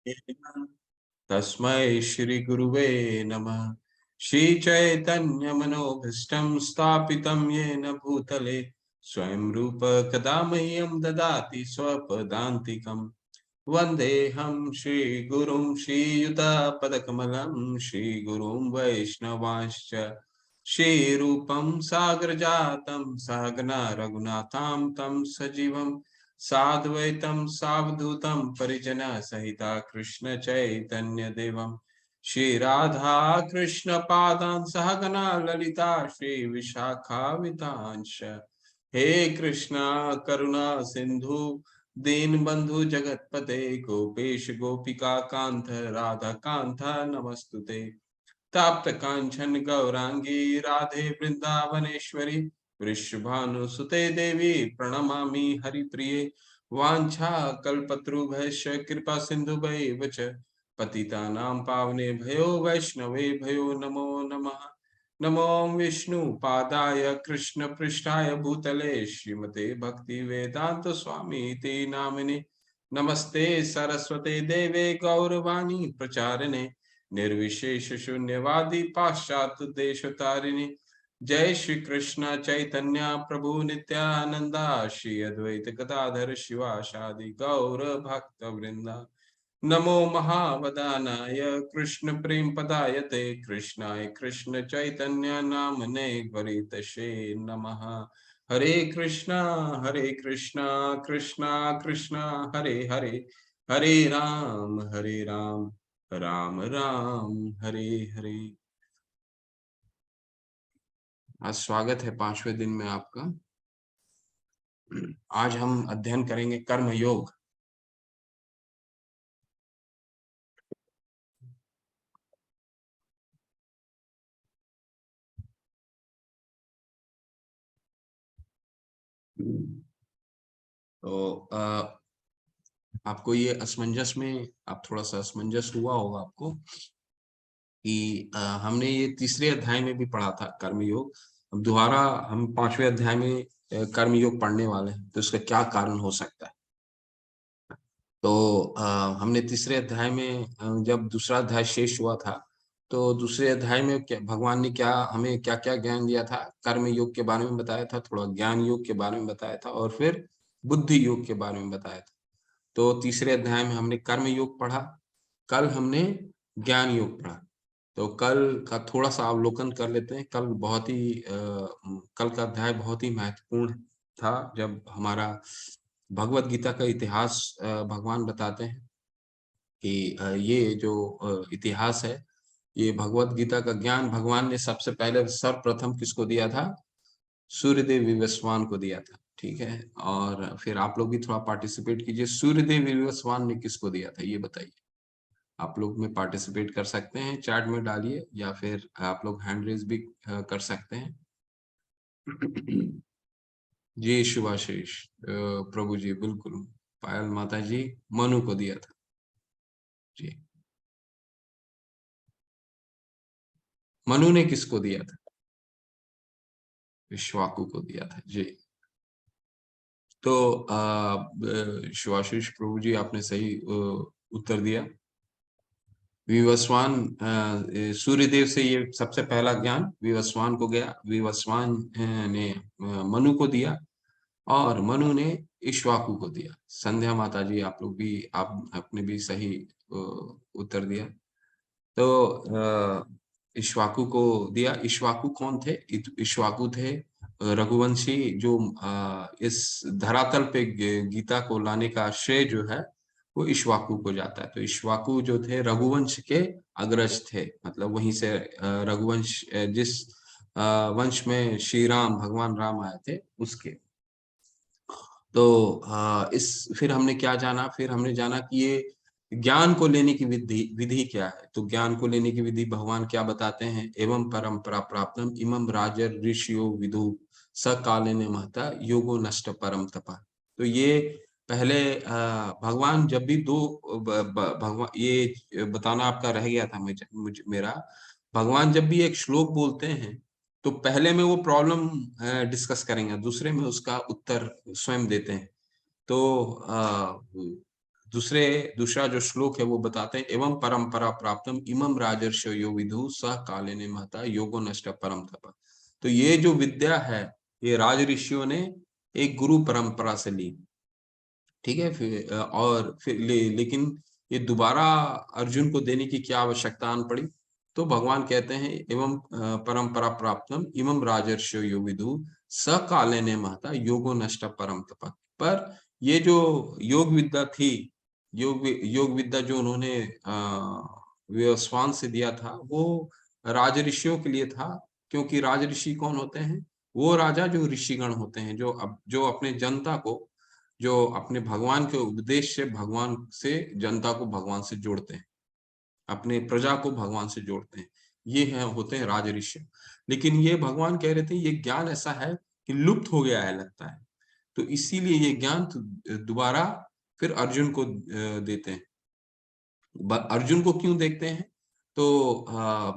तस्मै श्री गुरुवे नमः। श्री चैतन्य मनोभीष्टं स्थापितं येन भूतले स्वयं रूप कदा मह्यं ददाति स्वपदान्तिकम्। वन्देऽहं श्रीगुरुं श्रीयुतापदकमलं श्रीगुरुं वैष्णवांश्च श्रीरूपं सागरजातं सहगना रघुनाथां तं सजीवं साद्वैतं सावधूतं परिजनसहिता कृष्ण चैतन्य देवं श्री राधा कृष्ण पादान् सहगना ललिता श्री विशाखावितांश। हे कृष्णा करुणा सिंधु दीनबंधु जगतपते गोपेश गोपिका कांत राधा कांत नमस्तुते। ताप्त कांचन गौरांगी राधे वृंदावनेश्वरी वृषभानुसुते देवी प्रणमामि हरिप्रिये। वांछा कल्पतरुभ्यश्च कृपा सिन्धुभ्यैव च पतितानां पावनेभ्यो वैष्णवे भयो नमो नमः। नमो विष्णुपादाय कृष्णपृष्ठाय भूतले श्रीमते भक्ति वेदांत स्वामी ते नामिने। नमस्ते सरस्वते देवे गौरवाणी प्रचारिणे निर्विशेष शून्यवादी पाश्चात्य देशतारिणी। जय श्री कृष्ण चैतन्य प्रभु नित्यानंदा श्री अद्वैत गदाधर शिवासादि गौर भक्त वृंदा। नमो महावदानाय कृष्ण प्रेम पदायते कृष्णाय कृष्ण चैतन्य नामने वरितशे नमः। हरे कृष्णा कृष्णा कृष्णा हरे हरे, हरे राम राम राम हरे हरे। आज स्वागत है 5वें दिन में आपका। आज हम अध्ययन करेंगे कर्म योग। तो आपको ये असमंजस में आप थोड़ा सा असमंजस हुआ होगा आपको कि हमने ये तीसरे अध्याय में भी पढ़ा था कर्म योग। अब दोबारा हम 5वें अध्याय में कर्म योग पढ़ने वाले हैं, तो इसका क्या कारण हो सकता है। तो हमने तीसरे अध्याय में जब दूसरा अध्याय शेष हुआ था, तो दूसरे अध्याय में भगवान ने क्या हमें क्या क्या ज्ञान दिया था। कर्म योग के बारे में बताया था, थोड़ा ज्ञान योग के बारे में बताया था, और फिर बुद्धि योग के बारे में बताया था। तो तीसरे अध्याय में हमने कर्म योग पढ़ा, कल हमने ज्ञान योग पढ़ा। तो कल का थोड़ा सा अवलोकन कर लेते हैं। कल का अध्याय बहुत ही महत्वपूर्ण था, जब हमारा भगवत गीता का इतिहास भगवान बताते हैं कि ये जो इतिहास है, ये भगवत गीता का ज्ञान भगवान ने सबसे पहले सर्वप्रथम किसको दिया था? सूर्यदेव विवस्वान को दिया था। ठीक है, और फिर आप लोग भी थोड़ा पार्टिसिपेट कीजिए। सूर्यदेव विवस्वान ने किसको दिया था ये बताइए। आप लोग में पार्टिसिपेट कर सकते हैं, चैट में डालिए, या फिर आप लोग हैंड रेज भी कर सकते हैं। जी शुभाशीष प्रभु जी, बिल्कुल। पायल माता जी मनु को दिया था जी। मनु ने किसको दिया था? विश्वाकु को दिया था जी। तो शिवाशीष प्रभु जी, आपने सही उत्तर दिया। विवस्वान सूर्यदेव से ये सबसे पहला ज्ञान विवस्वान को गया। विवस्वान ने मनु को दिया, और मनु ने इक्ष्वाकु को दिया। संध्या माता जी, आप लोग भी, आपने भी सही उत्तर दिया। तो इक्ष्वाकु को दिया। इक्ष्वाकु कौन थे? इक्ष्वाकु थे रघुवंशी, जो इस धरातल पे गीता को लाने का श्रेय जो है वो इक्ष्वाकु को जाता है। तो इक्ष्वाकु जो थे रघुवंश के अग्रज थे, मतलब वहीं से रघुवंश, जिस वंश में श्री राम, भगवान राम आए थे, उसके। तो फिर हमने क्या जाना? फिर हमने जाना कि ये ज्ञान को लेने की विधि विधि क्या है। तो ज्ञान को लेने की विधि भगवान क्या बताते हैं? एवं परंपरा प्राप्तम इमं राजर ऋषियो विदु स काले ने महता योगो नष्ट परम तपा। तो ये पहले भगवान जब भी भगवान, ये बताना आपका रह गया था मेरा। भगवान जब भी एक श्लोक बोलते हैं, तो पहले में वो प्रॉब्लम डिस्कस करेंगे, दूसरे में उसका उत्तर स्वयं देते हैं। तो दूसरा जो श्लोक है वो बताते हैं, एवं परंपरा प्राप्तम इमं राजर्षयो यो विदु सह कालेने महता योगो नष्ट परम तप। तो ये जो विद्या है ये राज ऋषियों ने एक गुरु परंपरा से ली, ठीक है। फिर लेकिन ये दोबारा अर्जुन को देने की क्या आवश्यकता आन पड़ी? तो भगवान कहते हैं एवं परंपरा प्राप्तम इमं राजर्षयो यो विदु स कालेने महता योगो नष्ट परम तप। पर ये जो योग विद्या थी, योग विद्या जो उन्होंने व्यवस्वान से दिया था वो राज ऋषियों के लिए था। क्योंकि राज ऋषि कौन होते हैं? वो राजा जो ऋषिगण होते हैं, जो अपने जनता को, जो अपने भगवान के उपदेश से भगवान से जनता को भगवान से जोड़ते हैं, अपने प्रजा को भगवान से जोड़ते हैं, ये है होते हैं राज ऋषि। लेकिन ये भगवान कह रहे थे ये ज्ञान ऐसा है कि लुप्त हो गया है लगता है, तो इसीलिए ये ज्ञान दोबारा फिर अर्जुन को देते हैं। अर्जुन को क्यों देखते हैं? तो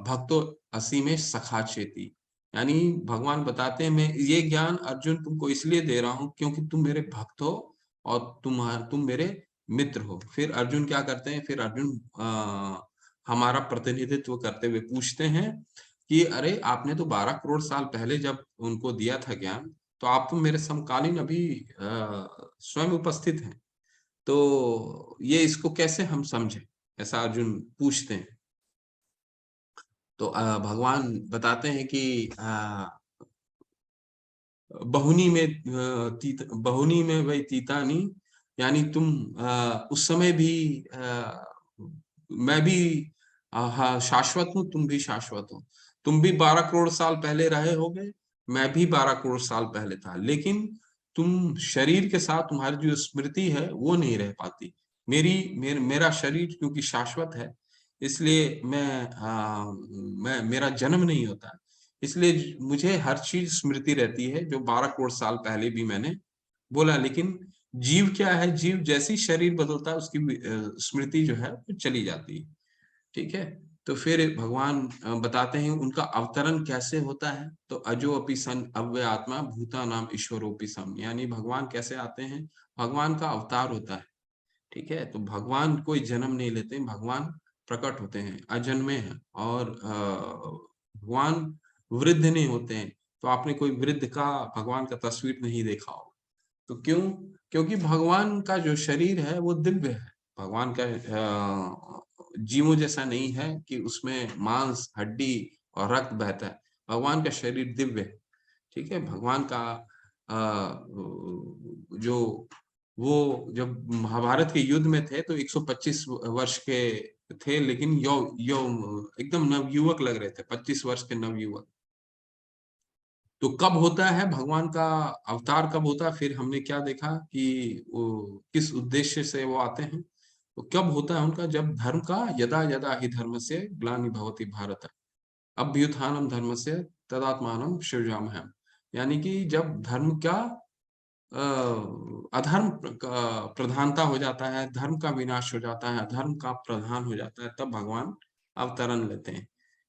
भक्तो असीमे सखा चेती, यानी भगवान बताते हैं मैं ये ज्ञान अर्जुन तुमको इसलिए दे रहा हूं क्योंकि तुम मेरे भक्त हो और तुम मेरे मित्र हो। फिर अर्जुन क्या करते हैं? फिर अर्जुन हमारा प्रतिनिधित्व करते हुए पूछते हैं कि अरे आपने तो 12 करोड़ साल पहले जब उनको दिया था ज्ञान, तो आप तो मेरे समकालीन अभी स्वयं उपस्थित हैं, तो ये इसको कैसे हम समझें? ऐसा अर्जुन पूछते हैं। तो भगवान बताते हैं कि बहुनी में वही तीतानी, यानी तुम उस समय भी मैं भी हाँ शाश्वत हूँ, तुम भी शाश्वत हो। तुम भी 12 करोड़ साल पहले रहे होगे, मैं भी 12 करोड़ साल पहले था, लेकिन तुम शरीर के साथ तुम्हारी जो स्मृति है वो नहीं रह पाती। मेरा शरीर क्योंकि शाश्वत है, इसलिए मैं मेरा जन्म नहीं होता, इसलिए मुझे हर चीज स्मृति रहती है जो 12 करोड़ साल पहले भी मैंने बोला। लेकिन जीव क्या है? जीव जैसी शरीर बदलता है उसकी स्मृति जो है वो चली जाती है, ठीक है। तो फिर भगवान बताते हैं उनका अवतरण कैसे होता है। तो अजो अपि सन अव्यय आत्मा भूता नाम ईश्वरोपि सम, यानी भगवान कैसे आते हैं? भगवान का अवतार होता है, ठीक है। तो भगवान कोई जन्म नहीं लेते, भगवान प्रकट होते हैं, अजन्मे हैं। और भगवान वृद्ध नहीं होते हैं। तो आपने कोई वृद्ध का भगवान का तस्वीर नहीं देखा होगा। तो क्यों? क्योंकि भगवान का जो शरीर है वो दिव्य है। भगवान का जीवों जैसा नहीं है कि उसमें मांस हड्डी और रक्त बहता है। भगवान का शरीर दिव्य है, ठीक है। भगवान का जो वो जब महाभारत के युद्ध में थे तो 125 वर्ष के थे, लेकिन यौ यौ एकदम नवयुवक लग रहे थे, 25 वर्ष के नवयुवक। तो कब होता है भगवान का अवतार, कब होता है? फिर हमने क्या देखा कि वो किस उद्देश्य से वो आते हैं। तो कब होता है उनका? जब धर्म का यदा यदा ही धर्म से ग्लानि भवति भारत अभ्युत्थानम धर्मस्य तदात्मानं सृजाम्यहम्, यानी कि जब धर्म का अधर्म का प्रधानता हो जाता है, धर्म का विनाश हो जाता है, अधर्म का प्रधान हो जाता है, तब भगवान अवतरण लेते हैं,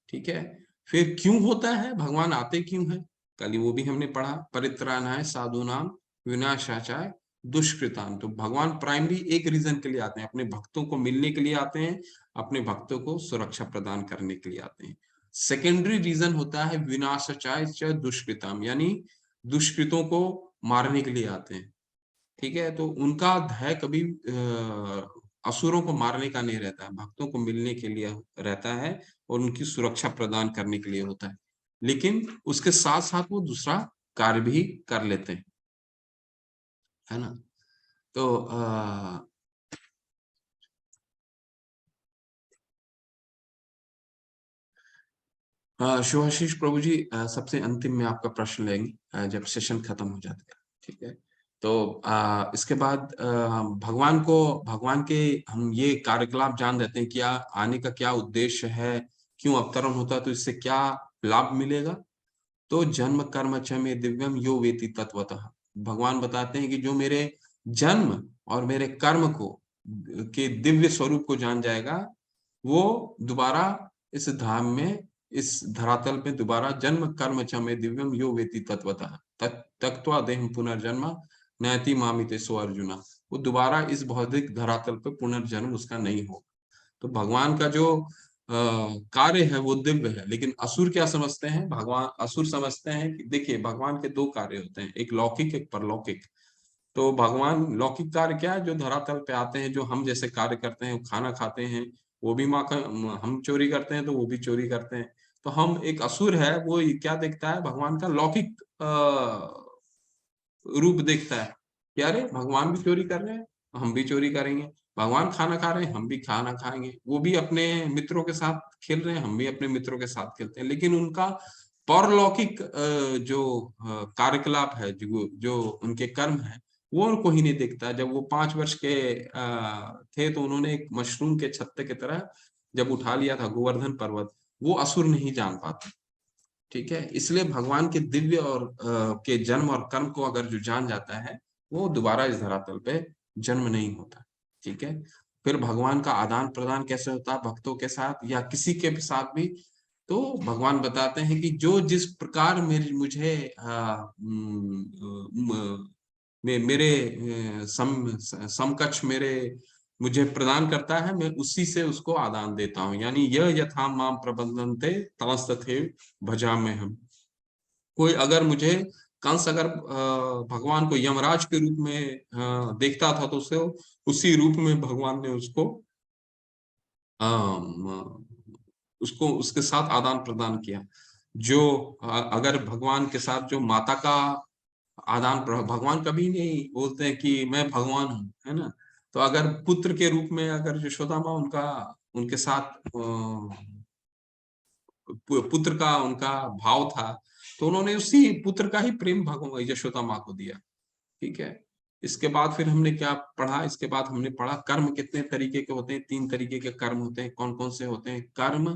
ठीक है। फिर क्यों होता है? भगवान आते क्यों हैं? कल ही वो भी हमने पढ़ा, परित्राणाय साधूनाम विनाशाचाय दुष्कृताम। तो भगवान प्राइमरी एक रीजन के लिए आते हैं, अपने भक्तों को मिलने के लिए आते हैं, अपने भक्तों को सुरक्षा प्रदान करने के लिए आते हैं। सेकेंडरी रीजन होता है विनाशाचाय च दुष्कृताम, यानी दुष्कृतों को मारने के लिए आते हैं, ठीक है। तो उनका ध्येय कभी असुरों को मारने का नहीं रहता है, भक्तों को मिलने के लिए रहता है और उनकी सुरक्षा प्रदान करने के लिए होता है। लेकिन उसके साथ साथ वो दूसरा कार्य भी कर लेते हैं, है ना। तो शुभाशीष प्रभु जी, सबसे अंतिम में आपका प्रश्न लेंगे जब सेशन खत्म हो जाता है, ठीक है। तो इसके बाद भगवान के हम ये कार्यकलाप जान देते हैं, क्या आने का क्या उद्देश्य है, क्यों अवतरण होता है, तो इससे क्या लाभ मिलेगा। तो जन्म कर्म च में दिव्यम यो वेति तत्वतः, भगवान बताते हैं कि जो मेरे जन्म और मेरे कर्म को के दिव्य स्वरूप को जान जाएगा, वो दोबारा इस धाम में, इस धरातल पे दोबारा जन्म कर्म च में दिव्यम यो वेति तत्वतः त्यक्त्वा देहं पुनर्जन्म नयति मामिते सो अर्जुना। वो दोबारा इस भौतिक धरातल पे पुनर्जन्म उसका नहीं हो। तो भगवान का जो कार्य है वो दिव्य है, लेकिन असुर क्या समझते हैं, भगवान असुर समझते हैं कि देखिए भगवान के दो कार्य होते हैं, एक लौकिक एक परलौकिक। तो भगवान लौकिक कार्य क्या है, जो धरातल पे आते हैं, जो हम जैसे कार्य करते हैं, खाना खाते हैं, वो भी माँ का हम चोरी करते हैं तो वो भी चोरी करते हैं। तो हम एक असुर है वो क्या देखता है, भगवान का लौकिक रूप देखता है कि अरे भगवान भी चोरी कर रहे हैं, हम भी चोरी करेंगे। भगवान खाना खा रहे हैं, हम भी खाना खाएंगे। वो भी अपने मित्रों के साथ खेल रहे हैं, हम भी अपने मित्रों के साथ खेलते हैं। लेकिन उनका परलौकिक जो कार्यकलाप है, जो जो उनके कर्म है, वो उनको ही नहीं दिखता। जब वो 5 वर्ष के थे तो उन्होंने एक मशरूम के छत्ते की तरह जब उठा लिया था गोवर्धन पर्वत, वो असुर नहीं जान पाते। ठीक है, इसलिए भगवान के दिव्य और के जन्म और कर्म को अगर जो जान जाता है, वो दोबारा इस धरातल पे जन्म नहीं होता। ठीक है, फिर भगवान का आदान प्रदान कैसे होता है भक्तों के साथ या किसी के साथ भी, तो भगवान बताते हैं कि जो जिस प्रकार मेरे मुझे मेरे समकक्ष मेरे मुझे प्रदान करता है, मैं उसी से उसको आदान देता हूँ। यानी यह यथा माम प्रबंधन्ते ततस्तथैव भजाम्य हम। कोई अगर मुझे कंस अगर भगवान को यमराज के रूप में देखता था तो उसे उसी रूप में भगवान ने उसको उसके साथ आदान प्रदान किया। जो अगर भगवान के साथ जो माता का भगवान कभी नहीं बोलते हैं कि मैं भगवान हूँ, है ना। तो अगर पुत्र के रूप में अगर यशोदा माँ उनका उनके साथ पुत्र का उनका भाव था, तो उन्होंने उसी पुत्र का ही प्रेम भगवान यशोदा माँ को दिया। ठीक है, इसके बाद फिर हमने क्या पढ़ा, इसके बाद हमने पढ़ा कर्म कितने तरीके के होते हैं, 3 तरीके के कर्म होते हैं। कौन कौन से होते हैं, कर्म,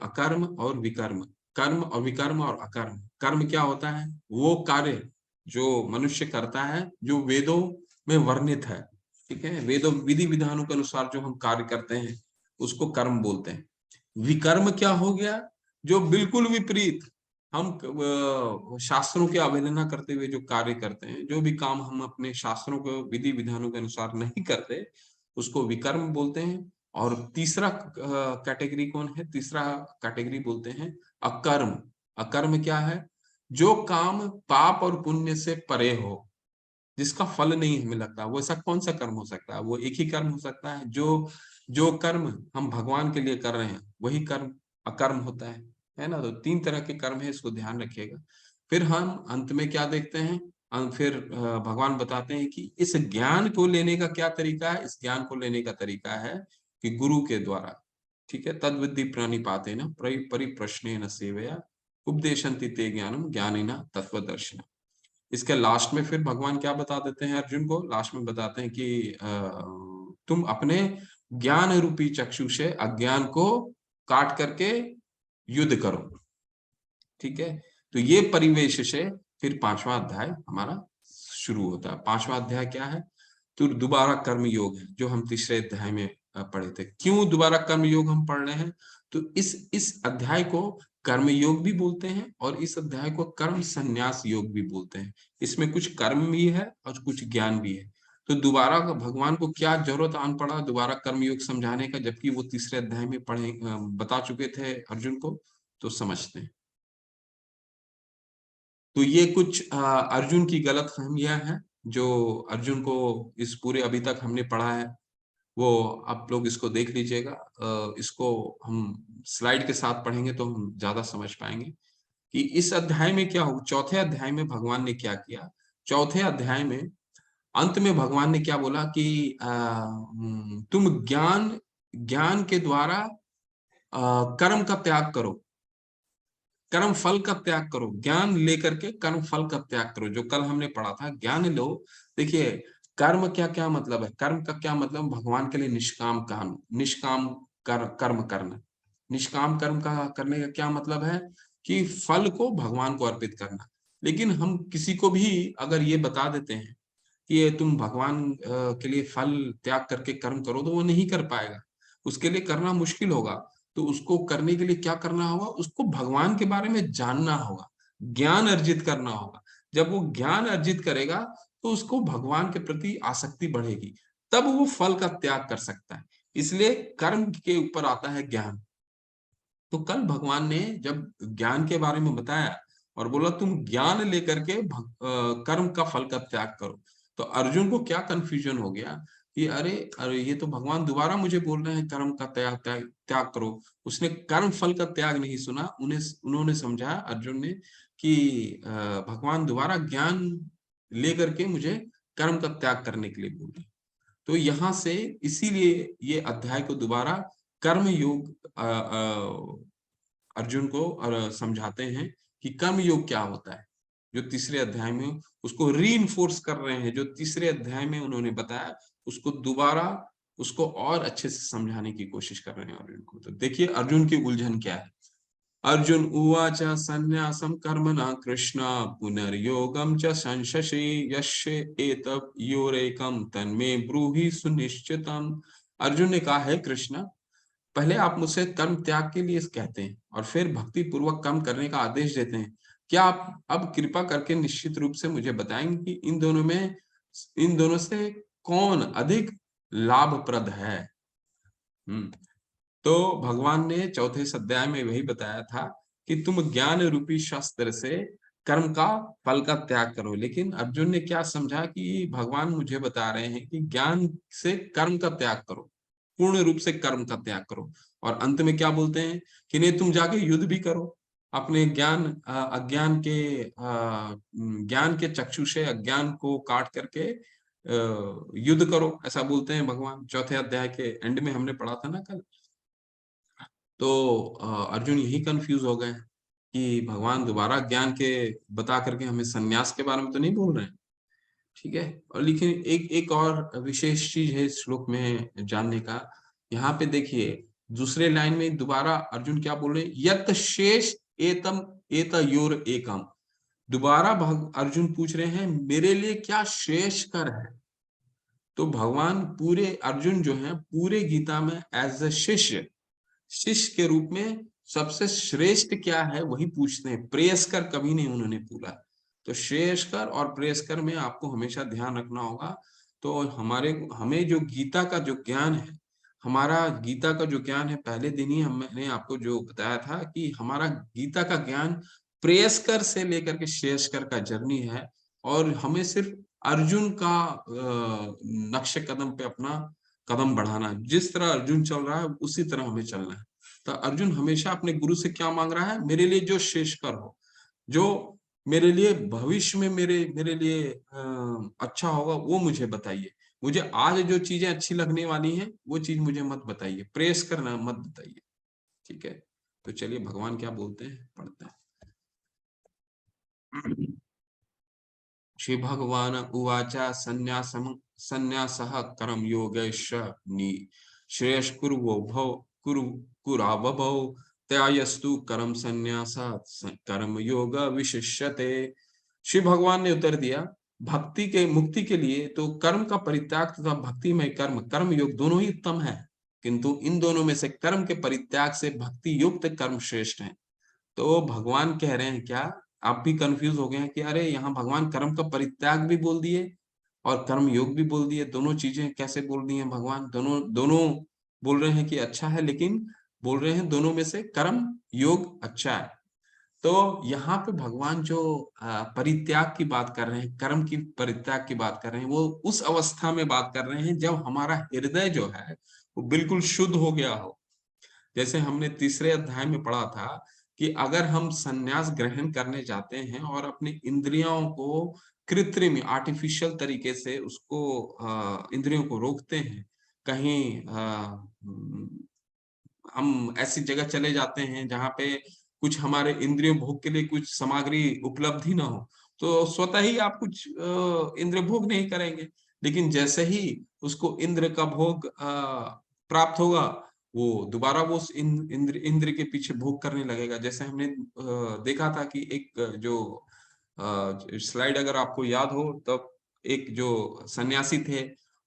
अकर्म और विकर्म। कर्म और विकर्म और अकर्म। कर्म क्या होता है, वो कार्य जो मनुष्य करता है जो वेदों में वर्णित है। ठीक है, वेदों विधि विधानों के अनुसार जो हम कार्य करते हैं उसको कर्म बोलते हैं। विकर्म क्या हो गया, जो बिल्कुल विपरीत, हम शास्त्रों की अवहेलना करते हुए जो कार्य करते हैं, जो भी काम हम अपने शास्त्रों को विधि विधानों के अनुसार नहीं करते, उसको विकर्म बोलते हैं। और तीसरा कैटेगरी कौन है, तीसरा कैटेगरी बोलते हैं अकर्म। अकर्म क्या है, जो काम पाप और पुण्य से परे हो, जिसका फल नहीं हमें लगता, वो ऐसा कौन सा कर्म हो सकता है, वो एक ही कर्म हो सकता है, जो जो कर्म हम भगवान के लिए कर रहे हैं वही कर्म अकर्म होता है ना। तो 3 तरह के कर्म है, इसको ध्यान रखिएगा। फिर हम अंत में क्या देखते हैं, फिर भगवान बताते हैं कि इस ज्ञान को लेने का क्या तरीका है। इस ज्ञान को लेने का तरीका है कि गुरु के द्वारा। ठीक है, तद्विद्धि प्रणिपातेन परिप्रश्नेन सेवया उपदेशन्ति ते ज्ञानम ज्ञानिना तत्वदर्शिना। इसके लास्ट में फिर भगवान क्या बता देते हैं अर्जुन को, लास्ट में बताते हैं कि तुम अपने ज्ञान रूपी चक्षु से अज्ञान को काट करके युद्ध करो। ठीक है, तो ये परिवेश से फिर 5वां अध्याय हमारा शुरू होता है। 5वां अध्याय क्या है, तो दोबारा कर्म योग है, जो हम तीसरे अध्याय में पढ़े थे। क्यों दोबारा कर्म योग हम पढ़ रहे हैं, तो इस अध्याय को कर्म योग भी बोलते हैं और इस अध्याय को कर्म संन्यास योग भी बोलते हैं। इसमें कुछ कर्म भी है और कुछ ज्ञान भी है। तो दोबारा भगवान को क्या जरूरत आन पड़ा दोबारा कर्म योग समझाने का, जबकि वो तीसरे अध्याय में पढ़े बता चुके थे अर्जुन को। तो समझते हैं। तो ये कुछ अर्जुन की गलतफहमियां हैं जो अर्जुन को इस पूरे अभी तक हमने पढ़ा है, वो आप लोग इसको देख लीजिएगा। इसको हम स्लाइड के साथ पढ़ेंगे तो हम ज्यादा समझ पाएंगे कि इस अध्याय में क्या हो। चौथे अध्याय में भगवान ने क्या किया, चौथे अध्याय में अंत में भगवान ने क्या बोला कि तुम ज्ञान ज्ञान के द्वारा कर्म का त्याग करो, कर्म फल का त्याग करो। ज्ञान लेकर के कर्म फल का त्याग करो, जो कल हमने पढ़ा था। ज्ञान लो, देखिए कर्म क्या क्या मतलब है, कर्म का क्या मतलब, भगवान के लिए निष्काम काम, निष्काम कर्म करना। निष्काम कर्म का करने का क्या मतलब है कि फल को भगवान को अर्पित करना। लेकिन हम किसी को भी अगर ये बता देते हैं कि ये तुम भगवान के लिए फल त्याग करके कर्म करो, तो वो नहीं कर पाएगा, उसके लिए करना मुश्किल होगा। तो उसको करने के लिए क्या करना होगा, उसको भगवान के बारे में जानना होगा, ज्ञान अर्जित करना होगा। जब वो ज्ञान अर्जित करेगा तो उसको भगवान के प्रति आसक्ति बढ़ेगी, तब वो फल का त्याग कर सकता है। इसलिए कर्म के ऊपर आता है ज्ञान। तो कल भगवान ने जब ज्ञान के बारे में बताया और बोला तुम ज्ञान लेकर के कर्म का फल का त्याग करो, तो अर्जुन को क्या कंफ्यूजन हो गया कि अरे अरे ये तो भगवान दोबारा मुझे बोल रहे हैं कर्म का त्याग त्याग त्याग करो। उसने कर्म फल का त्याग नहीं सुना, उन्होंने समझा अर्जुन ने कि भगवान दोबारा ज्ञान लेकर के मुझे कर्म का त्याग करने के लिए बोल रहे हैं। तो यहाँ से इसीलिए ये अध्याय को दोबारा कर्म योग अर्जुन को समझाते हैं कि कर्म योग क्या होता है। जो तीसरे अध्याय में उसको रीइंफोर्स कर रहे हैं, जो तीसरे अध्याय में उन्होंने बताया उसको दोबारा उसको और अच्छे से समझाने की कोशिश कर रहे हैं अर्जुन को। तो देखिए अर्जुन की उलझन क्या है। अर्जुन उवाच संन्यासं कर्मणा कृष्ण पुनर्योगं च संशसि यस्य एतत् योरेकं तन्मे ब्रूहि सुनिश्चितम्। अर्जुन ने कहा है कृष्ण, पहले आप मुझसे कर्म त्याग के लिए कहते हैं और फिर भक्ति पूर्वक कर्म करने का आदेश देते हैं। क्या आप अब कृपा करके निश्चित रूप से मुझे बताएंगे कि इन दोनों से कौन अधिक लाभप्रद है? तो भगवान ने चौथे अध्याय में वही बताया था कि तुम ज्ञान रूपी शस्त्र से कर्म का फल का त्याग करो। लेकिन अर्जुन ने क्या समझा कि भगवान मुझे बता रहे हैं कि ज्ञान से कर्म का त्याग करो, पूर्ण रूप से कर्म का त्याग करो। और अंत में क्या बोलते हैं कि नहीं तुम जाके युद्ध भी करो, अपने ज्ञान के चक्षु से अज्ञान को काट करके युद्ध करो, ऐसा बोलते हैं भगवान। चौथे अध्याय के एंड में हमने पढ़ा था ना कल। तो अर्जुन यही कंफ्यूज हो गए कि भगवान दोबारा ज्ञान के बता करके हमें सन्यास के बारे में तो नहीं बोल रहे हैं। ठीक है। और लेकिन एक एक और विशेष चीज है इस श्लोक में जानने का। यहाँ पे देखिए दूसरे लाइन में दोबारा अर्जुन क्या बोल रहे हैं, यत शेष एतम एतयोर एकम। दोबारा अर्जुन पूछ रहे हैं मेरे लिए क्या शेष कर है। तो भगवान पूरे अर्जुन जो है पूरे गीता में एज अ शिष्य, शिष्य के रूप में सबसे श्रेष्ठ क्या है वही पूछते हैं, प्रेयस्कर कभी नहीं उन्होंने पूछा। तो श्रेयस्कर और प्रेयस्कर में आपको हमेशा ध्यान रखना होगा। तो हमें जो गीता का जो ज्ञान है, हमारा गीता का जो ज्ञान है, पहले दिन ही मैंने आपको जो बताया था कि हमारा गीता का ज्ञान प्रेयस्कर से लेकर के श्रेयस्कर का जर्नी है। और हमें सिर्फ अर्जुन का नक्शे कदम पे अपना कदम बढ़ाना है। जिस तरह अर्जुन चल रहा है उसी तरह हमें चलना है। तो अर्जुन हमेशा अपने गुरु से क्या मांग रहा है, मेरे लिए जो श्रेष्ठकर हो, जो मेरे लिए भविष्य में मेरे लिए अच्छा होगा वो मुझे बताइए। मुझे आज जो चीजें अच्छी लगने वाली हैं वो चीज मुझे मत बताइए, प्रेस करना मत बताइए। ठीक है। तो चलिए भगवान क्या बोलते हैं पढ़ते हैं। श्री भगवान उवाच संन्यासः कर्म योगेश श्रेयस कुरावभौ त्यायस्तु कर्म संन्यासात् कर्म योग विशिष्यते। श्री भगवान ने उत्तर दिया, भक्ति के मुक्ति के लिए तो कर्म का परित्याग तथा भक्ति में कर्म कर्म योग दोनों ही उत्तम है, किंतु इन दोनों में से कर्म के परित्याग से भक्ति युक्त कर्म श्रेष्ठ है। तो भगवान कह रहे हैं क्या, आप भी कंफ्यूज हो गए हैं कि अरे यहाँ भगवान कर्म का परित्याग भी बोल दिए और कर्म योग भी बोल दिए, दोनों चीजें कैसे बोल दी हैं भगवान? दोनों दोनों बोल रहे हैं कि अच्छा है, लेकिन बोल रहे हैं दोनों में से कर्म योग अच्छा है। तो यहाँ पे भगवान जो परित्याग की बात कर रहे हैं, कर्म की परित्याग की बात कर रहे हैं, वो उस अवस्था में बात कर रहे हैं जब हमारा हृदय जो है वो बिल्कुल शुद्ध हो गया हो। जैसे हमने तीसरे अध्याय में पढ़ा था कि अगर हम संन्यास ग्रहण करने जाते हैं और अपनी इंद्रियों को कृत्रिम आर्टिफिशियल तरीके से उसको इंद्रियों को रोकते हैं, कहीं हम ऐसी जगह चले जाते हैं जहाँ पे कुछ हमारे इंद्रिय भोग के लिए कुछ सामग्री उपलब्ध ही ना हो, तो स्वतः ही आप कुछ इंद्रिय भोग नहीं करेंगे। लेकिन जैसे ही उसको इंद्र का भोग प्राप्त होगा, वो दोबारा वो इंद्र के पीछे भोग करने लगेगा। जैसे हमने देखा था कि एक जो स्लाइड अगर आपको याद हो, तब एक जो सन्यासी थे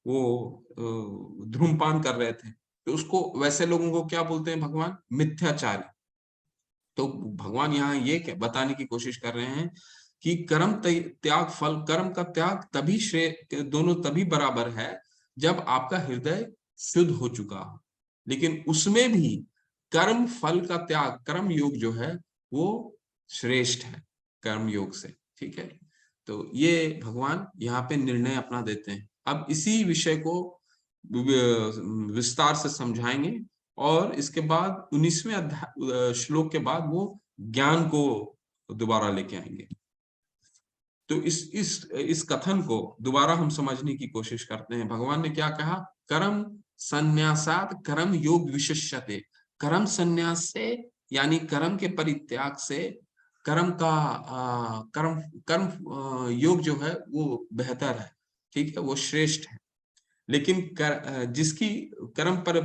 वो धूम्रपान कर रहे थे, तो उसको वैसे लोगों को क्या बोलते हैं भगवान? मिथ्याचारी। तो भगवान यहाँ ये बताने की कोशिश कर रहे हैं कि त्याग फल, कर्म का त्याग तभी श्रेय, दोनों तभी बराबर है जब आपका हृदय शुद्ध हो चुका हो। लेकिन उसमें भी कर्म फल का त्याग, कर्म योग जो है वो श्रेष्ठ है कर्म योग से। ठीक है, तो ये भगवान यहाँ पे निर्णय अपना देते हैं। अब इसी विषय को विस्तार से समझाएंगे, और इसके बाद 19वें अध्याय श्लोक के बाद वो ज्ञान को दोबारा लेके आएंगे। तो इस कथन को दोबारा हम समझने की कोशिश करते हैं। भगवान ने क्या कहा? कर्म संन्यासात कर्म योग विशिष्यते। कर्म संन्यास से, यानी कर्म के परित्याग से, कर्म का कर्म कर्म योग जो है वो बेहतर है। ठीक है, वो श्रेष्ठ है। लेकिन जिसकी कर्म पर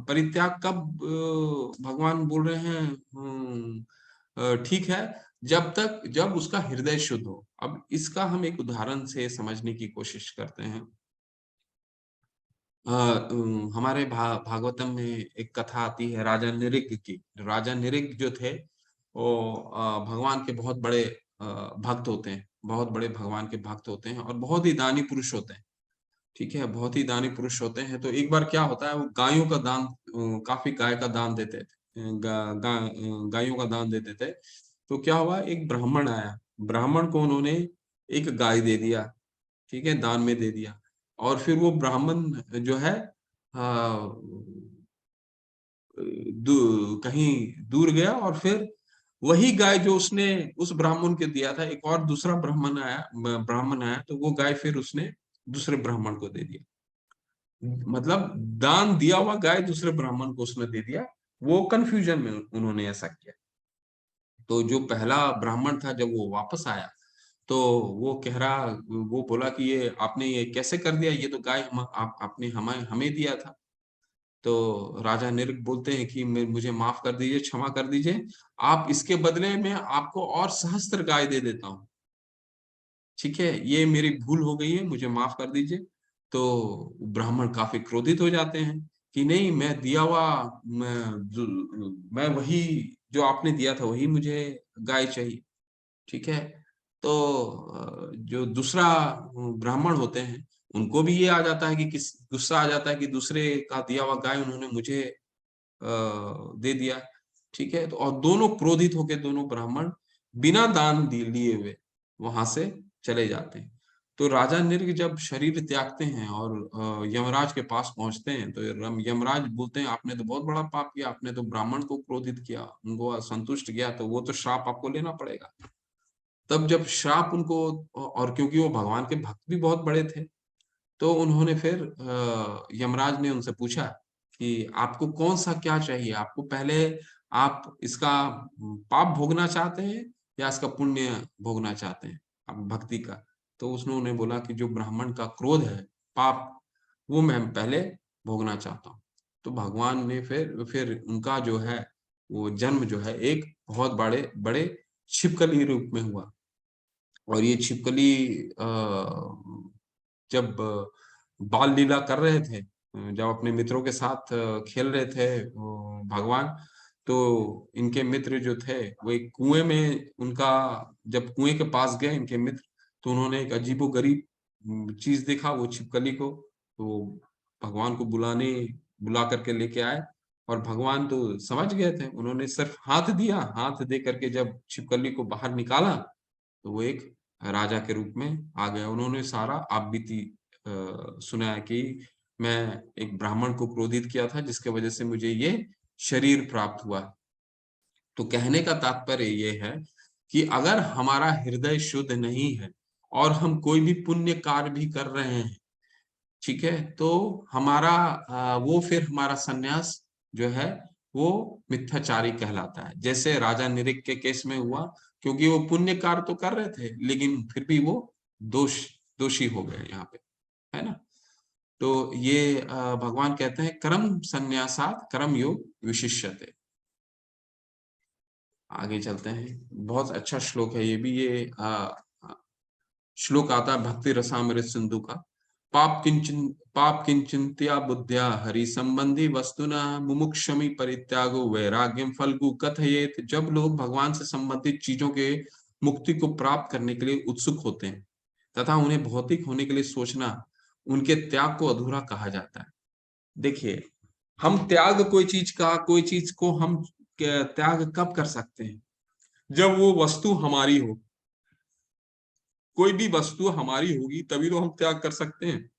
परित्याग कब भगवान बोल रहे हैं ठीक है, जब उसका हृदय शुद्ध हो। अब इसका हम एक उदाहरण से समझने की कोशिश करते हैं। हमारे भागवतम में एक कथा आती है राजा निरिग की। राजा निरिग जो थे वो भगवान के बहुत बड़े भक्त होते हैं, बहुत बड़े भगवान के भक्त होते हैं, और बहुत ही दानी पुरुष होते हैं। ठीक है, बहुत ही दानी पुरुष होते हैं। तो एक बार क्या होता है, वो गायों का दान, काफी गाय का दान देते थे, गायों का दान देते थे। तो क्या हुआ, एक ब्राह्मण आया, ब्राह्मण को उन्होंने एक गाय दे दिया। ठीक है, दान में दे दिया। और फिर वो ब्राह्मण जो है कहीं दूर गया, और फिर वही गाय जो उसने उस ब्राह्मण के दिया था, एक और दूसरा ब्राह्मण आया, तो वो गाय फिर उसने दूसरे ब्राह्मण को दे दिया। मतलब दान दिया हुआ गाय दूसरे ब्राह्मण को उसने दे दिया। वो कंफ्यूजन में उन्होंने ऐसा किया। तो जो पहला ब्राह्मण था, जब वो वापस आया, तो वो कह रहा, वो बोला कि ये आपने ये कैसे कर दिया, ये तो गाय आपने हमें दिया था। तो राजा निरग बोलते हैं कि मुझे माफ कर दीजिए, क्षमा कर दीजिए, आप इसके बदले में आपको और सहस्त्र गाय दे देता हूँ। ठीक है, ये मेरी भूल हो गई है, मुझे माफ कर दीजिए। तो ब्राह्मण काफी क्रोधित हो जाते हैं कि नहीं, मैं दिया हुआ, मैं वही, जो आपने दिया था वही मुझे गाय चाहिए। ठीक है, तो जो दूसरा ब्राह्मण होते हैं, उनको भी ये आ जाता है कि गुस्सा आ जाता है कि दूसरे का दिया हुआ गाय उन्होंने मुझे दे दिया। ठीक है, तो और दोनों क्रोधित होकर, दोनों ब्राह्मण बिना दान लिए हुए वहां से चले जाते हैं। तो राजा नृग जब शरीर त्यागते हैं और यमराज के पास पहुंचते हैं, तो यमराज बोलते हैं आपने तो बहुत बड़ा पाप किया, आपने तो ब्राह्मण को क्रोधित किया, उनको असंतुष्ट किया, तो वो तो श्राप आपको लेना पड़ेगा। तब जब श्राप उनको, और क्योंकि वो भगवान के भक्त भी बहुत बड़े थे, तो उन्होंने फिर यमराज ने उनसे पूछा कि आपको कौन सा क्या चाहिए, आपको पहले आप इसका पाप भोगना चाहते हैं या इसका पुण्य भोगना चाहते हैं, आप भक्ति का। तो उन्होंने बोला कि जो ब्राह्मण का क्रोध है, पाप, वो मैं पहले भोगना चाहता हूँ। तो भगवान ने फिर उनका जो है वो जन्म जो है एक बहुत बड़े बड़े छिपकली रूप में हुआ। और ये छिपकली जब बाल लीला कर रहे थे, जब अपने मित्रों के साथ खेल रहे थे भगवान, तो इनके मित्र जो थे वो एक कुएं में, उनका जब कुएं के पास गए इनके मित्र, तो उन्होंने एक अजीबोगरीब चीज देखा, वो छिपकली को। तो भगवान को बुला करके लेके आए, और भगवान तो समझ गए थे, उन्होंने सिर्फ हाथ दिया, हाथ दे करके जब छिपकली को बाहर निकाला, तो वो एक राजा के रूप में आ गया। उन्होंने सारा आप बीती सुनाया कि मैं एक ब्राह्मण को क्रोधित किया था, जिसके वजह से मुझे ये शरीर प्राप्त हुआ। तो कहने का तात्पर्य ये है कि अगर हमारा हृदय शुद्ध नहीं है और हम कोई भी पुण्य कार्य भी कर रहे हैं, ठीक है, तो हमारा वो फिर हमारा सन्यास जो है वो मिथ्याचारी कहलाता है। जैसे राजा निरिक के केस में हुआ, क्योंकि वो पुण्य कार्य तो कर रहे थे, लेकिन फिर भी वो दोषी हो गए यहाँ पे, है ना। तो ये भगवान कहते हैं कर्म संन्यासात कर्म योग विशिष्यते। आगे चलते हैं, बहुत अच्छा श्लोक है ये भी। ये श्लोक आता है भक्ति रसामृत सिंधु का। पाप किंचिंत्या बुद्ध्या हरि संबंधी वस्तुना मुमुक्षमी परित्यागो वैराग्यम फल्गु कथयेत। जब लोग भगवान से संबंधित चीजों के मुक्ति को प्राप्त करने के लिए उत्सुक होते हैं तथा उन्हें भौतिक होने के लिए सोचना उनके त्याग को अधूरा कहा जाता है। देखिए, हम त्याग कोई चीज को हम त्याग कब कर सकते हैं? जब वो वस्तु हमारी हो। कोई भी वस्तु हमारी होगी तभी तो हम त्याग कर सकते हैं।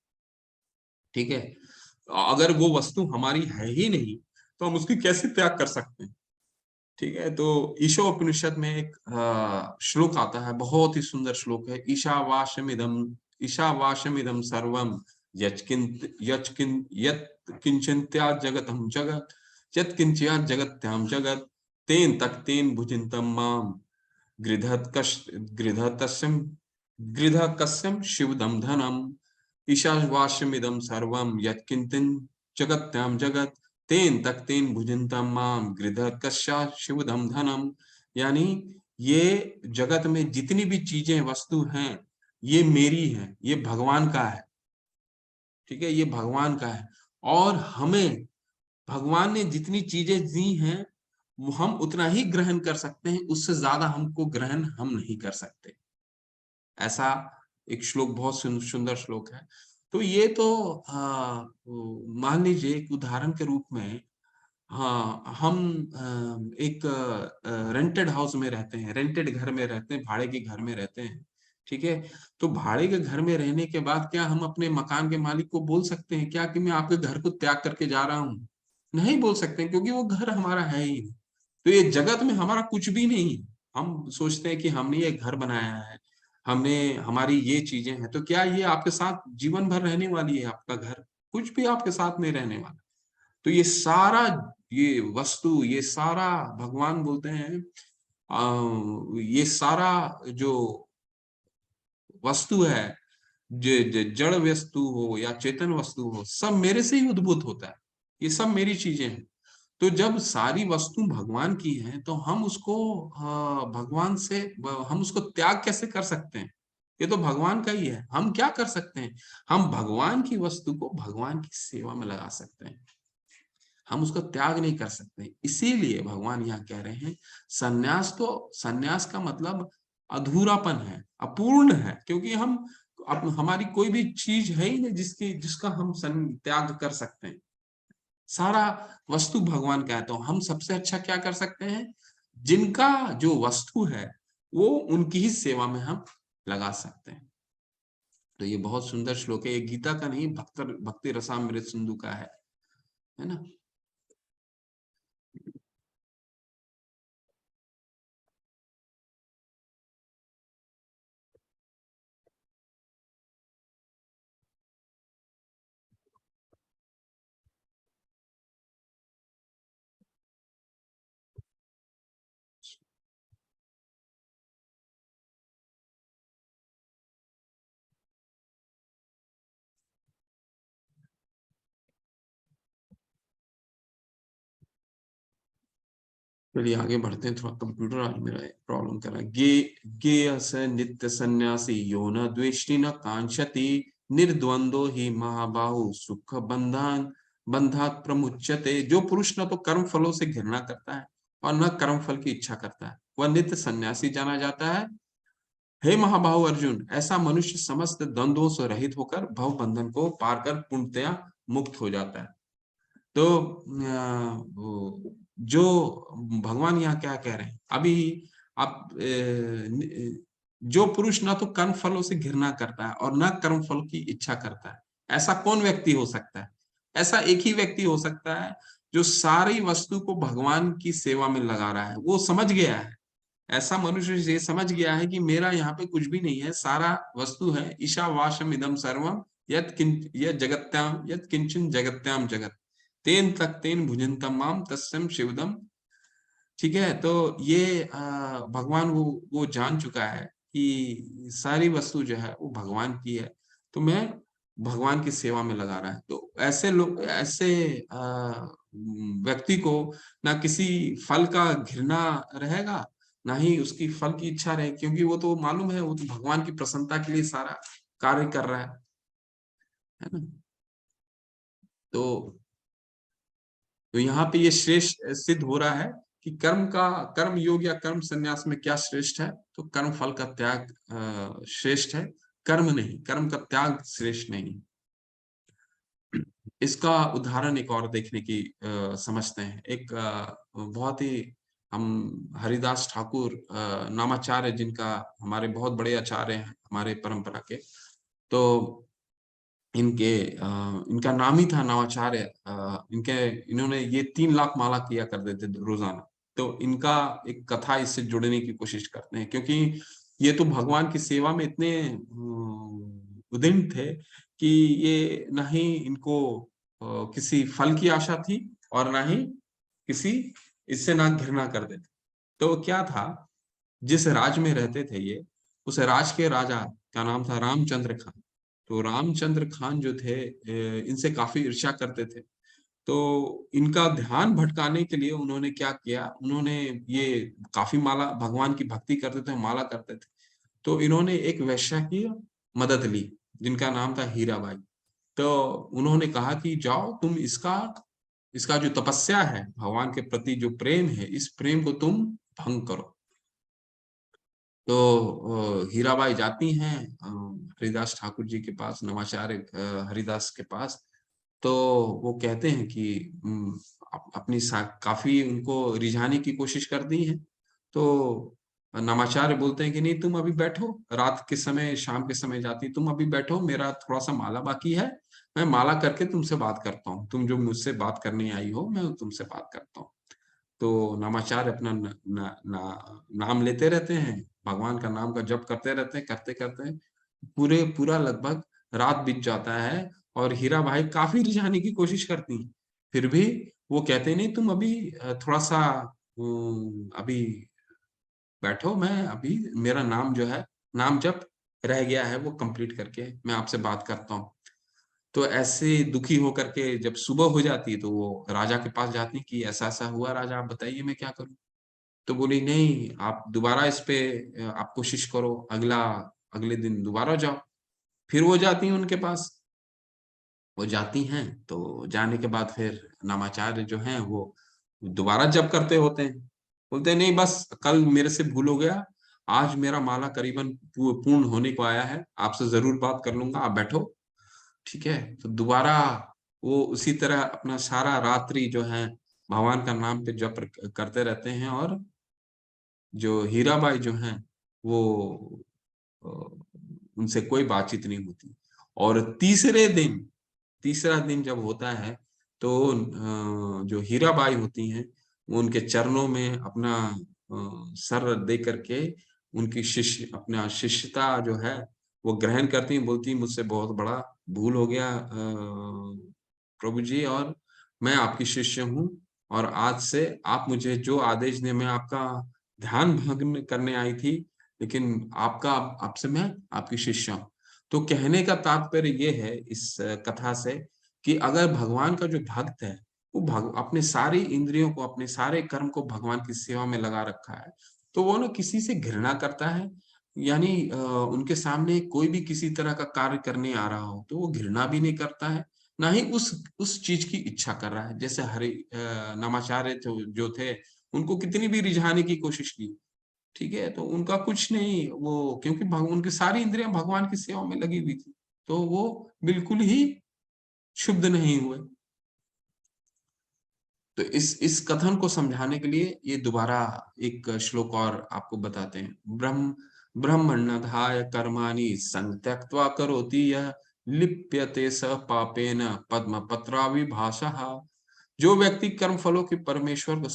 ठीक है, अगर वो वस्तु हमारी है ही नहीं तो हम उसकी कैसे त्याग कर सकते हैं? ठीक है, तो ईशोपनिषद में एक श्लोक आता है, बहुत ही सुंदर श्लोक है। ईशावास्यमिदं सर्वम यत् किंचित्या जगतम जगत यत् किंचिया जगत्याम जगत तेन तक्तेन भुजिंतम माम गृधतस्यम गृधकस्यम शिवदम धनम ईशावास्यमिदं सर्वम यत्किंचिन जगत्याम जगत तेन तक्तेन भुजंतम माम गृधकस्या शिवदम धनम। यानी ये जगत में जितनी भी चीजें वस्तु हैं ये मेरी हैं, ये भगवान का है। ठीक है, ये भगवान का है और हमें भगवान ने जितनी चीजें दी हैं वो हम उतना ही ग्रहण कर सकते हैं, उससे ज्यादा हमको ग्रहण हम नहीं कर सकते। ऐसा एक श्लोक, बहुत सुंदर श्लोक है। तो ये तो मान लीजिए एक उदाहरण के रूप में, हाँ, हम एक रेंटेड हाउस में रहते हैं, रेंटेड घर में रहते हैं, भाड़े के घर में रहते हैं। ठीक है, तो भाड़े के घर में रहने के बाद क्या हम अपने मकान के मालिक को बोल सकते हैं क्या कि मैं आपके घर को त्याग करके जा रहा हूँ? नहीं बोल सकते, क्योंकि वो घर हमारा है ही नहीं। तो ये जगत में हमारा कुछ भी नहीं। हम सोचते हैं कि हमने ये घर बनाया है, हमने हमारी ये चीजें हैं, तो क्या ये आपके साथ जीवन भर रहने वाली है? आपका घर कुछ भी आपके साथ नहीं रहने वाला। तो ये सारा, ये वस्तु, ये सारा भगवान बोलते हैं ये सारा जो वस्तु है, जड़ वस्तु हो या चेतन वस्तु हो, सब मेरे से ही उद्भूत होता है। ये सब मेरी चीजें हैं। तो जब सारी वस्तु भगवान की है तो हम उसको भगवान से हम उसको त्याग कैसे कर सकते हैं? ये तो भगवान का ही है। हम क्या कर सकते हैं? हम भगवान की वस्तु को भगवान की सेवा में लगा सकते हैं, हम उसको त्याग नहीं कर सकते। इसीलिए भगवान यहाँ कह रहे हैं सन्यास, तो सन्यास का मतलब अधूरापन है, अपूर्ण है, क्योंकि हम अब हमारी कोई भी चीज है ही नहीं जिसका हम त्याग कर सकते हैं। सारा वस्तु भगवान का है, तो हम सबसे अच्छा क्या कर सकते हैं? जिनका जो वस्तु है वो उनकी ही सेवा में हम लगा सकते हैं। तो ये बहुत सुंदर श्लोक है, ये गीता का नहीं, भक्ति रसामृत सिंधु का है ना। चलिए आगे बढ़ते हैं, थोड़ा कंप्यूटर आज मेरा प्रॉब्लम कर रहा है। गे स नित्य सन्यासी यो न द्वेष्टि न कांक्षति निर्द्वंदो ही महाबाहु सुख बंधन बंधात प्रमुच्यते। जो पुरुष न तो कर्म फलों से घृणा करता है और न कर्म फल की इच्छा करता है, वह नित्य सन्यासी जाना जाता है। हे महाबाहु अर्जुन, ऐसा मनुष्य समस्त द्वंद्वों से रहित होकर भव बंधन को पार कर पूर्णतया मुक्त हो जाता है। तो जो भगवान यहाँ क्या कह रहे हैं अभी, आप जो पुरुष ना तो कर्म फलों से घृणा करता है और ना कर्म फल की इच्छा करता है, ऐसा कौन व्यक्ति हो सकता है? ऐसा एक ही व्यक्ति हो सकता है जो सारी वस्तु को भगवान की सेवा में लगा रहा है। वो समझ गया है, ऐसा मनुष्य ये समझ गया है कि मेरा यहाँ पे कुछ भी नहीं है, सारा वस्तु है। ईशावास्यम इदम सर्वम यत् जगत्याम यत् किंचन जगत्याम जगत तेन तक तेन भुजंतम माम तस्म शिवदम। ठीक है, तो ये भगवान वो जान चुका है कि सारी वस्तु जो है वो भगवान की है, तो मैं भगवान की सेवा में लगा रहा है। तो ऐसे लोग, ऐसे व्यक्ति को ना किसी फल का घृणा रहेगा, ना ही उसकी फल की इच्छा रहेगी, क्योंकि वो तो मालूम है वो तो भगवान की प्रसन्नता के लिए सारा कार्य कर रहा है ना। तो तो यहाँ पे ये श्रेष्ठ सिद्ध हो रहा है कि कर्म योग या कर्म संन्यास में क्या श्रेष्ठ है, तो कर्म फल का त्याग श्रेष्ठ है, कर्म नहीं, कर्म का त्याग श्रेष्ठ नहीं। इसका उदाहरण एक और देखने की समझते हैं। एक बहुत ही हम हरिदास ठाकुर नामाचार्य, जिनका हमारे बहुत बड़े आचार्य हैं हमारे परंपरा के, तो इनका नाम ही था नवाचार्य। इन्होंने ये 3 लाख माला किया करते थे रोजाना। तो इनका एक कथा इससे जुड़ने की कोशिश करते हैं, क्योंकि ये तो भगवान की सेवा में इतने उद्यम थे कि ये ना ही इनको किसी फल की आशा थी और ना ही किसी इससे ना घृणा करते थे। तो क्या था, जिस राज में रहते थे ये, उस राज के राजा का नाम था रामचंद्र खान। तो रामचंद्र खान जो थे इनसे काफी ईर्ष्या करते थे। तो इनका ध्यान भटकाने के लिए उन्होंने क्या किया, उन्होंने ये काफी माला भगवान की भक्ति करते थे, माला करते थे। तो इन्होंने एक वैश्या की मदद ली, जिनका नाम था हीराबाई। तो उन्होंने कहा कि जाओ तुम इसका इसका जो तपस्या है, भगवान के प्रति जो प्रेम है, इस प्रेम को तुम भंग करो। तो हीराबाई जाती हैं हरिदास ठाकुर जी के पास, नवाचार्य हरिदास के पास। तो वो कहते हैं कि अपनी काफी उनको रिझाने की कोशिश करती हैं। तो नवाचार्य बोलते हैं कि नहीं, तुम अभी बैठो, रात के समय शाम के समय जाती, तुम अभी बैठो, मेरा थोड़ा सा माला बाकी है, मैं माला करके तुमसे बात करता हूँ, तुम जो मुझसे बात करने आई हो मैं तुमसे बात करता हूँ। तो नामाचार्य अपना नाम लेते रहते हैं, भगवान का नाम का जप करते रहते हैं, करते करते पूरा लगभग रात बीत जाता है। और हीरा भाई काफी रिझाने की कोशिश करती हैं, फिर भी वो कहते नहीं, तुम अभी थोड़ा सा अभी बैठो, मैं अभी मेरा नाम जो है, नाम जप रह गया है, वो कंप्लीट करके मैं आपसे बात करता हूँ। तो ऐसे दुखी होकर के जब सुबह हो जाती है, तो वो राजा के पास जाती कि ऐसा ऐसा हुआ राजा, आप बताइए मैं क्या करूं। तो बोली नहीं, आप दोबारा इस पे आप कोशिश करो, अगले दिन दोबारा जाओ। फिर वो जाती हैं उनके पास। वो जाती हैं तो जाने के बाद फिर नामाचार्य जो हैं वो दोबारा जप करते होते हैं। बोलते हैं नहीं, बस कल मेरे से भूल हो गया, आज मेरा माला करीबन पूर्ण होने को आया है, आपसे जरूर बात कर लूंगा, आप बैठो। ठीक है, तो दोबारा वो उसी तरह अपना सारा रात्रि जो है भगवान का नाम पे जप करते रहते हैं। और जो हीराबाई जो हैं वो अ, उनसे कोई बातचीत नहीं होती। और तीसरा दिन जब होता है, तो जो हीराबाई होती हैं वो उनके चरणों में अपना सर दे करके उनकी अपना शिष्यता जो है वो ग्रहण करती हैं, बोलती हैं मुझसे बहुत बड़ा भूल हो गया प्रभु जी, और मैं आपकी शिष्य हूँ, और आज से आप मुझे जो आदेश दें, मैं आपका ध्यान भंग करने आई थी, लेकिन आपसे मैं आपकी शिष्य हूँ। तो कहने का तात्पर्य ये है इस कथा से कि अगर भगवान का जो भक्त है, वो अपने सारी इंद्रियों को, अपने सारे कर्म को भगवान की सेवा में लगा रखा है, तो वो ना किसी से घृणा करता है, यानी उनके सामने कोई भी किसी तरह का कार्य करने आ रहा हो तो वो घृणा भी नहीं करता है, ना ही उस चीज की इच्छा कर रहा है। जैसे नामाचार्य जो थे, उनको कितनी भी रिझाने की कोशिश की, ठीक है, तो उनका कुछ नहीं, वो क्योंकि उनकी सारी इंद्रियां भगवान की सेवा में लगी हुई थी, तो वो बिल्कुल ही क्षुब्ध नहीं हुए। तो इस कथन को समझाने के लिए ये दोबारा एक श्लोक और आपको बताते हैं। ब्रह्मण्यधाय कर्माणि संत्यक्त्वा करोति यः लिप्यते स पापेन पद्म पत्राविभाषः। जो व्यक्ति कर्म फलों की परमेश्वर को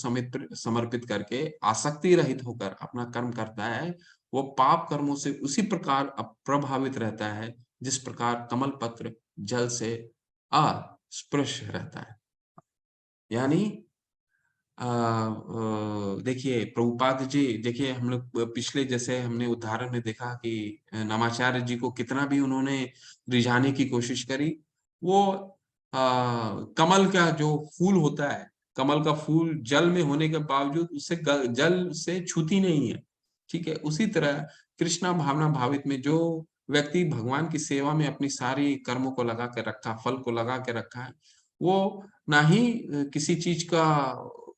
समर्पित करके आसक्ति रहित होकर अपना कर्म करता है, वो पाप कर्मों से उसी प्रकार अप्रभावित रहता है जिस प्रकार कमल पत्र जल से अस्पृश रहता है। यानी देखिए प्रभुपाद जी, देखिए हम लोग पिछले जैसे हमने उदाहरण में देखा कि नमाचार्य जी को कितना भी उन्होंने रिझाने की कोशिश करी, वो कमल का जो फूल होता है, कमल का फूल जल में होने के बावजूद उससे जल से छूती नहीं है। ठीक है, उसी तरह कृष्णा भावना भावित में जो व्यक्ति भगवान की सेवा में अपनी सारी कर्मों को लगा के रखा, फल को लगा के रखा है, वो ना ही किसी चीज का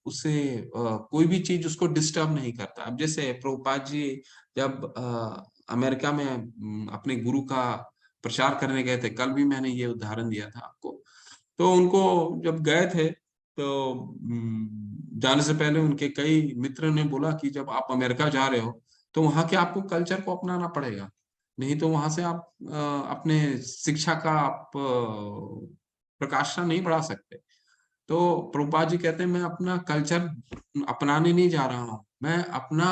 उसे कोई भी चीज उसको डिस्टर्ब नहीं करता। अब जैसे प्रभुपाद जी जब अमेरिका में अपने गुरु का प्रचार करने गए थे, कल भी मैंने ये उदाहरण दिया था आपको, तो उनको जब गए थे तो जाने से पहले उनके कई मित्र ने बोला कि जब आप अमेरिका जा रहे हो तो वहां के आपको कल्चर को अपनाना पड़ेगा, नहीं तो वहां से आप अपने शिक्षा का आप प्रकाशना नहीं बढ़ा सकते। तो प्रभुपाद जी कहते हैं मैं अपना कल्चर अपनाने नहीं जा रहा हूँ, मैं अपना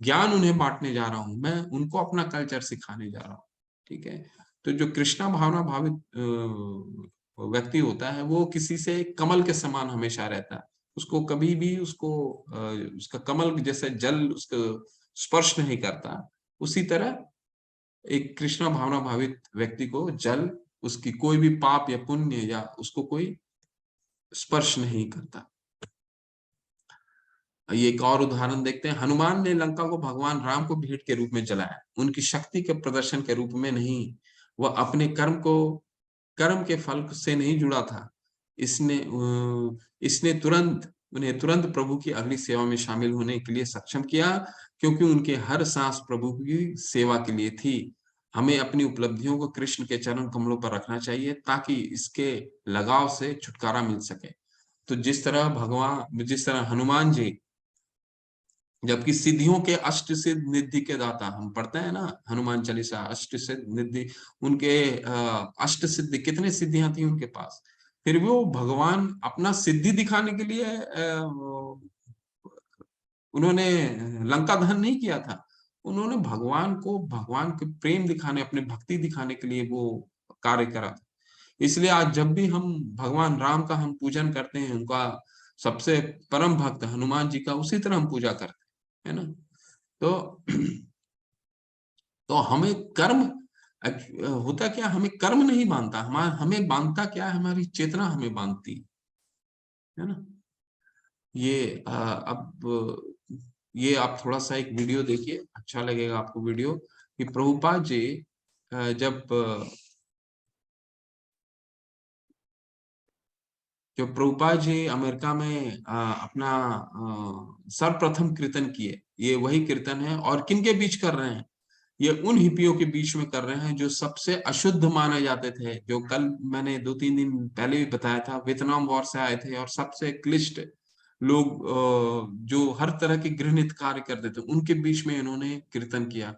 ज्ञान उन्हें बांटने जा रहा हूँ, मैं उनको अपना कल्चर सिखाने जा रहा हूँ। ठीक है। तो जो कृष्णा भावना भावित व्यक्ति होता है वो किसी से कमल के समान हमेशा रहता है, उसको कभी भी उसको उसका कमल जैसे जल उसको स्पर्श नहीं करता। उसी तरह एक कृष्णा भावना भावित व्यक्ति को जल उसकी कोई भी पाप या पुण्य या उसको कोई स्पर्श नहीं करता। ये एक और उदाहरण देखते हैं। हनुमान ने लंका को भगवान राम को भेंट के रूप में जलाया, उनकी शक्ति के प्रदर्शन के रूप में नहीं। वह अपने कर्म के फल से नहीं जुड़ा था। इसने उन्हें तुरंत प्रभु की अगली सेवा में शामिल होने के लिए सक्षम किया, क्योंकि उनके हर सांस प्रभु की सेवा के लिए थी। हमें अपनी उपलब्धियों को कृष्ण के चरण कमलों पर रखना चाहिए ताकि इसके लगाव से छुटकारा मिल सके। तो जिस तरह हनुमान जी, जबकि सिद्धियों के अष्ट सिद्ध निधि के दाता, हम पढ़ते हैं ना हनुमान चालीसा, अष्ट सिद्ध निधि, उनके अष्ट सिद्धि, कितने सिद्धियां थी उनके पास, फिर भी वो भगवान अपना सिद्धि दिखाने के लिए उन्होंने लंका दहन नहीं किया था। उन्होंने भगवान के प्रेम दिखाने, अपने भक्ति दिखाने के लिए वो कार्य करा था। इसलिए आज जब भी हम भगवान राम का हम पूजन करते हैं, उनका सबसे परम भक्त हनुमान जी का उसी तरह हम पूजा करते हैं, है ना। तो तो हमें कर्म होता क्या, हमें कर्म नहीं बांधता, हमें बांधता क्या है, हमारी चेतना हमें बांधती है ना। ये अब ये आप थोड़ा सा एक वीडियो देखिए, अच्छा लगेगा आपको वीडियो, कि प्रभुपाद जी जब प्रभुपाद जी अमेरिका में अपना सर्वप्रथम कीर्तन किए, ये वही कीर्तन है, और किनके बीच कर रहे हैं, ये उन हिप्पियों के बीच में कर रहे हैं जो सबसे अशुद्ध माने जाते थे, जो कल मैंने 2-3 दिन पहले भी बताया था, वियतनाम वॉर से आए थे और सबसे क्लिष्ट लोग, जो हर तरह के घृणित कार्य करते थे, उनके बीच में इन्होंने कीर्तन किया,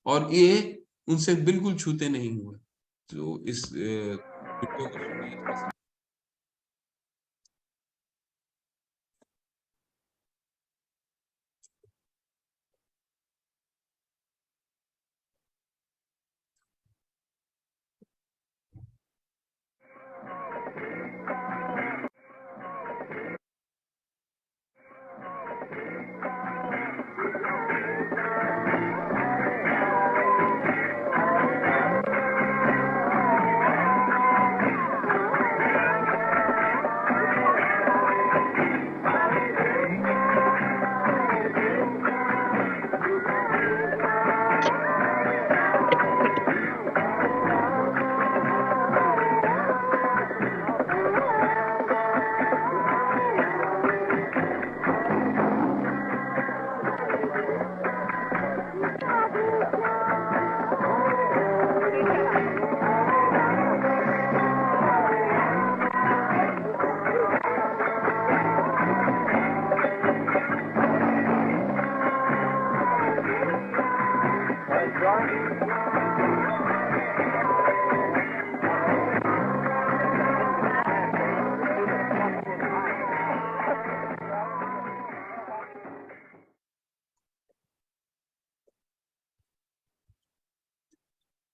और ये उनसे बिल्कुल छूते नहीं हुए। तो इस वीडियो को सुनिए थोड़ा सा।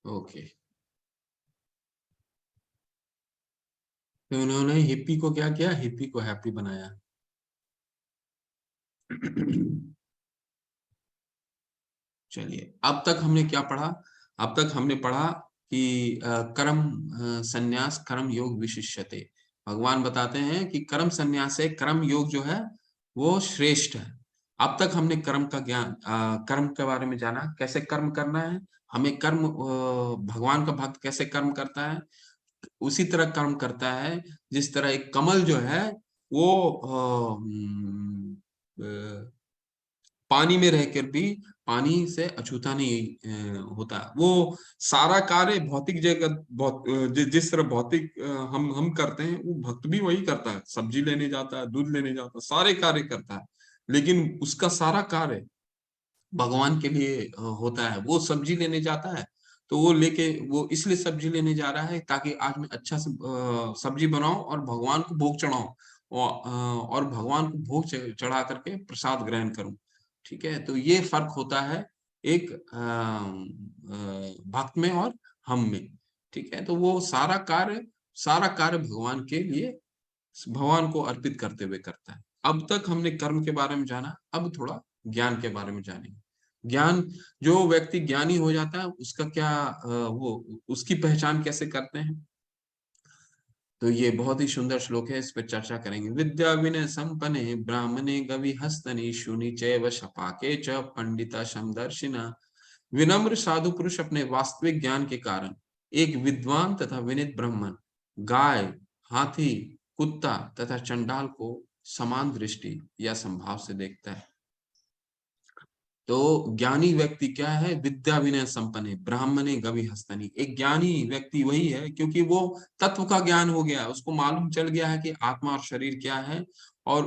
ओके, तो उन्होंने हिप्पी को क्या किया, हिप्पी को हैप्पी बनाया। चलिए, अब तक हमने क्या पढ़ा, अब तक हमने पढ़ा कि कर्म संन्यास कर्म योग विशिष्यते, भगवान बताते हैं कि कर्म संन्यास से कर्म योग जो है वो श्रेष्ठ है। अब तक हमने कर्म का ज्ञान, कर्म के बारे में जाना, कैसे कर्म करना है, हमें कर्म भगवान का भक्त कैसे कर्म करता है, उसी तरह कर्म करता है जिस तरह एक कमल जो है वो पानी में रहकर भी पानी से अछूता नहीं होता। वो सारा कार्य भौतिक जगत जिस तरह भौतिक हम करते हैं, वो भक्त भी वही करता है। सब्जी लेने जाता है, दूध लेने जाता है, सारे कार्य करता है, लेकिन उसका सारा कार्य भगवान के लिए होता है। वो सब्जी लेने जाता है, तो वो इसलिए सब्जी लेने जा रहा है ताकि आज मैं अच्छा से सब्जी बनाऊं और भगवान को भोग चढ़ाऊं, और भगवान को भोग चढ़ा करके प्रसाद ग्रहण करूं। ठीक है, तो ये फर्क होता है एक भक्त में और हम में। ठीक है, तो वो सारा कार्य भगवान के लिए, भगवान को अर्पित करते हुए करता है। अब तक हमने कर्म के बारे में जाना, अब थोड़ा ज्ञान के बारे में जानेंगे। ज्ञान, जो व्यक्ति ज्ञानी हो जाता है उसका क्या, वो उसकी पहचान कैसे करते हैं? तो ये बहुत ही सुंदर श्लोक है, इस पर चर्चा करेंगे। विद्या विनय संपन्ने ब्राह्मणे गवि हस्तनि शुनि चैव शपाके च पंडिता समदर्शिना। विनम्र साधु पुरुष अपने वास्तविक ज्ञान के कारण एक विद्वान तथा विनीत ब्राह्मण, गाय, हाथी, कुत्ता तथा चंडाल को समान दृष्टि या संभाव से देखता है। तो ज्ञानी व्यक्ति क्या है? विद्या विनय संपन्न है, ब्राह्मणे गवि हस्तनि। एक ज्ञानी व्यक्ति वही है क्योंकि वो तत्व का ज्ञान हो गया, उसको मालूम चल गया है कि आत्मा और शरीर क्या है, और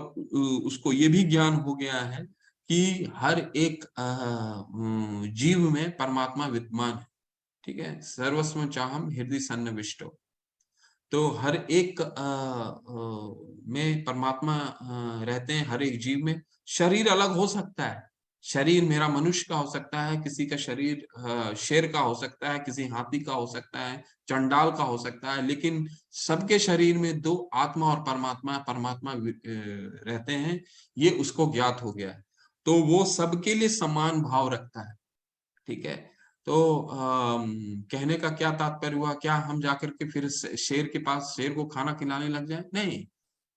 उसको ये भी ज्ञान हो गया है कि हर एक जीव में परमात्मा विद्यमान है। ठीक है, सर्वस्व चाहम हृदय सन्निविष्टो। तो हर एक में परमात्मा रहते हैं, हर एक जीव में। शरीर अलग हो सकता है, शरीर मेरा मनुष्य का हो सकता है, किसी का शरीर शेर का हो सकता है, किसी हाथी का हो सकता है, चंडाल का हो सकता है, लेकिन सबके शरीर में दो आत्मा और परमात्मा परमात्मा रहते हैं, ये उसको ज्ञात हो गया है। तो वो सबके लिए समान भाव रखता है। ठीक है, तो कहने का क्या तात्पर्य हुआ? क्या हम जाकर के फिर शेर के पास शेर को खाना खिलाने लग जाए? नहीं।